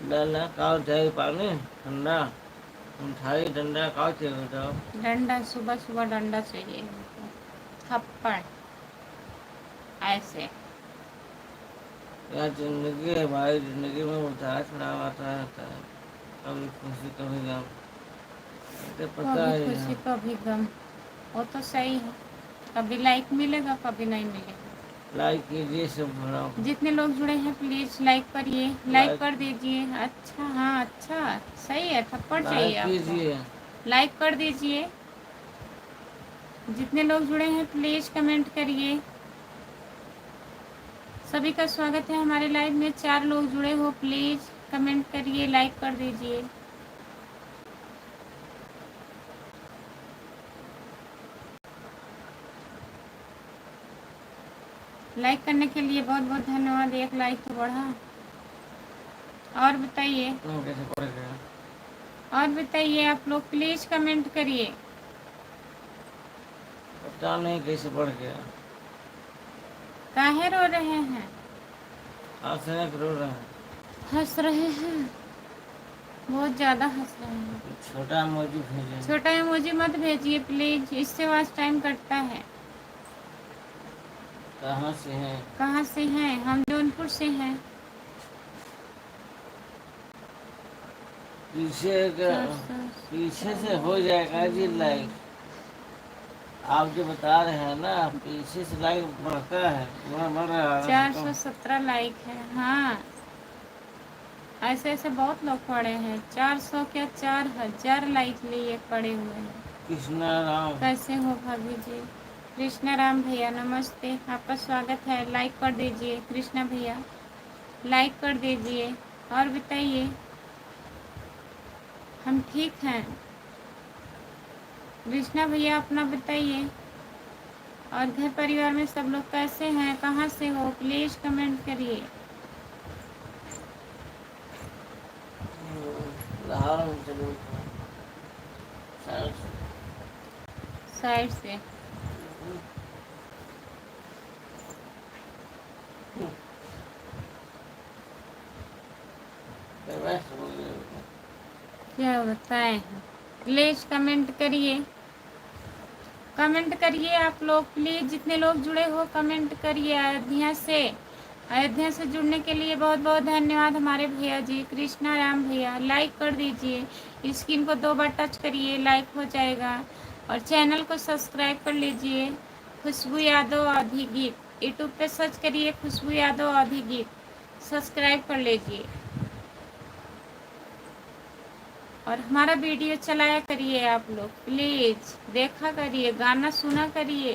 लाला काव चाहिए, पानी ठंडा मिठाई डंडा काव चाहिए बताओ। डंडा, सुबह सुबह डंडा चाहिए, थप्पड़ ऐसे। यार जिंदगी है भाई, जिंदगी में उतार चढ़ाव आता रहता है, कभी खुशी कभी गम, तो पता कभी है खुशी यार। कभी गम, वो तो सही है। कभी लाइक मिलेगा कभी नहीं मिलेगा। लाइक कीजिए सब भरा। जितने लोग जुड़े हैं प्लीज़ लाइक करिए, लाइक कर दीजिए। अच्छा, हाँ अच्छा, सही है, थप्पड़ चाहिए लाइक आपको। कीजिए। लाइक कर दीजिए। जितने लोग जुड़े हैं प्लीज़ कमेंट करिए। सभी का स्वागत है हमारे लाइव में। 4 लोग जुड़े हो, प्लीज़ कमेंट करिए, लाइक कर दीजिए। लाइक करने के लिए बहुत बहुत धन्यवाद। 1 लाइक तो बढ़ा। और बताइए, कैसे पड़ गया? और बताइए, आप लोग प्लीज़ कमेंट करिए। पता नहीं कैसे पड़ गया। काहे रो रहे हैं? हंसने रो रहे हैं। हंस रहे हैं? बहुत ज़्यादा हंस रहे हैं। छोटा इमोजी भेजे। छोटा इमोजी मत भेजिए प्लीज़, इससे वॉच टाइम कटता है। कहाँ से हैं? कहाँ से हैं? हम जौनपुर से हैं। पीछे से हो जाएगा जी लाइक। आप जो बता रहे हैं ना, पीछे से लाइक बढ़ता है, बढ़ रहा है। 417 लाइक है। हाँ, ऐसे ऐसे बहुत लोग पड़े हैं। 400 क्या 4000 लाइक लिए पड़े हुए हैं। कृष्णा राम, कैसे हो भाभी जी? कृष्णा राम भैया नमस्ते, आपका स्वागत है। लाइक कर दीजिए कृष्णा भैया, लाइक कर दीजिए। और बताइए, हम ठीक हैं। कृष्णा भैया अपना बताइए। और घर परिवार में सब लोग कैसे हैं, कहाँ से हो, प्लीज़ कमेंट करिए। साइड से क्या बताएं। प्लीज़ कमेंट करिए, कमेंट करिए आप लोग प्लीज़। जितने लोग जुड़े हो कमेंट करिए। अयोध्या से जुड़ने के लिए बहुत बहुत धन्यवाद हमारे भैया जी कृष्णा राम भैया। लाइक कर दीजिए, स्क्रीन को 2 बार टच करिए, लाइक हो जाएगा। और चैनल को सब्सक्राइब कर लीजिए। खुशबू यादव आधी गीत यूट्यूब पे सर्च करिए, खुशबू यादव आधी गीत, सब्सक्राइब कर लीजिए। और हमारा वीडियो चलाया करिए आप लोग, प्लीज़ देखा करिए, गाना सुना करिए।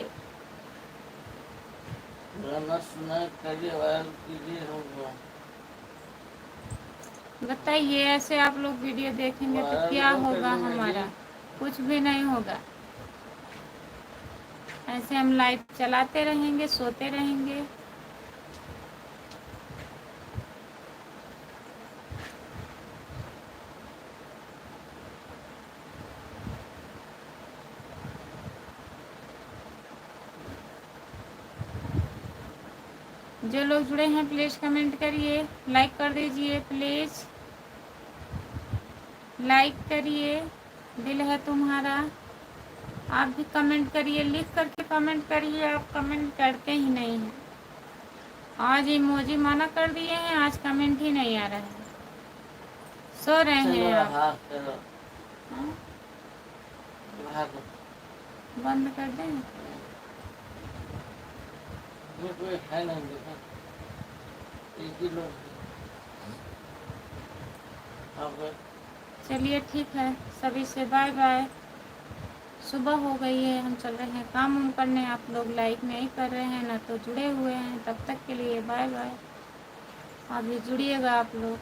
गाना सुना करिए, वायरल कीजिए हमको। बताइए, ऐसे आप लोग वीडियो देखेंगे तो क्या होगा हमारा? कुछ भी नहीं होगा। ऐसे हम लाइव चलाते रहेंगे, सोते रहेंगे। जो लोग जुड़े हैं प्लीज़ कमेंट करिए, लाइक कर दीजिए प्लीज़, लाइक करिए। दिल है तुम्हारा। आप भी कमेंट करिए, लिख करके कमेंट करिए। आप कमेंट करते ही नहीं हैं। आज इमोजी मना कर दिए हैं, आज कमेंट ही नहीं आ रहा है। सो रहे हैं आप? हाँ? बंद कर दें? चलिए ठीक है, सभी से बाय बाय। सुबह हो गई है, हम चल रहे हैं काम उम करने। आप लोग लाइक नहीं कर रहे हैं ना तो जुड़े हुए हैं, तब तक के लिए बाय बाय। अभी जुड़िएगा आप लोग।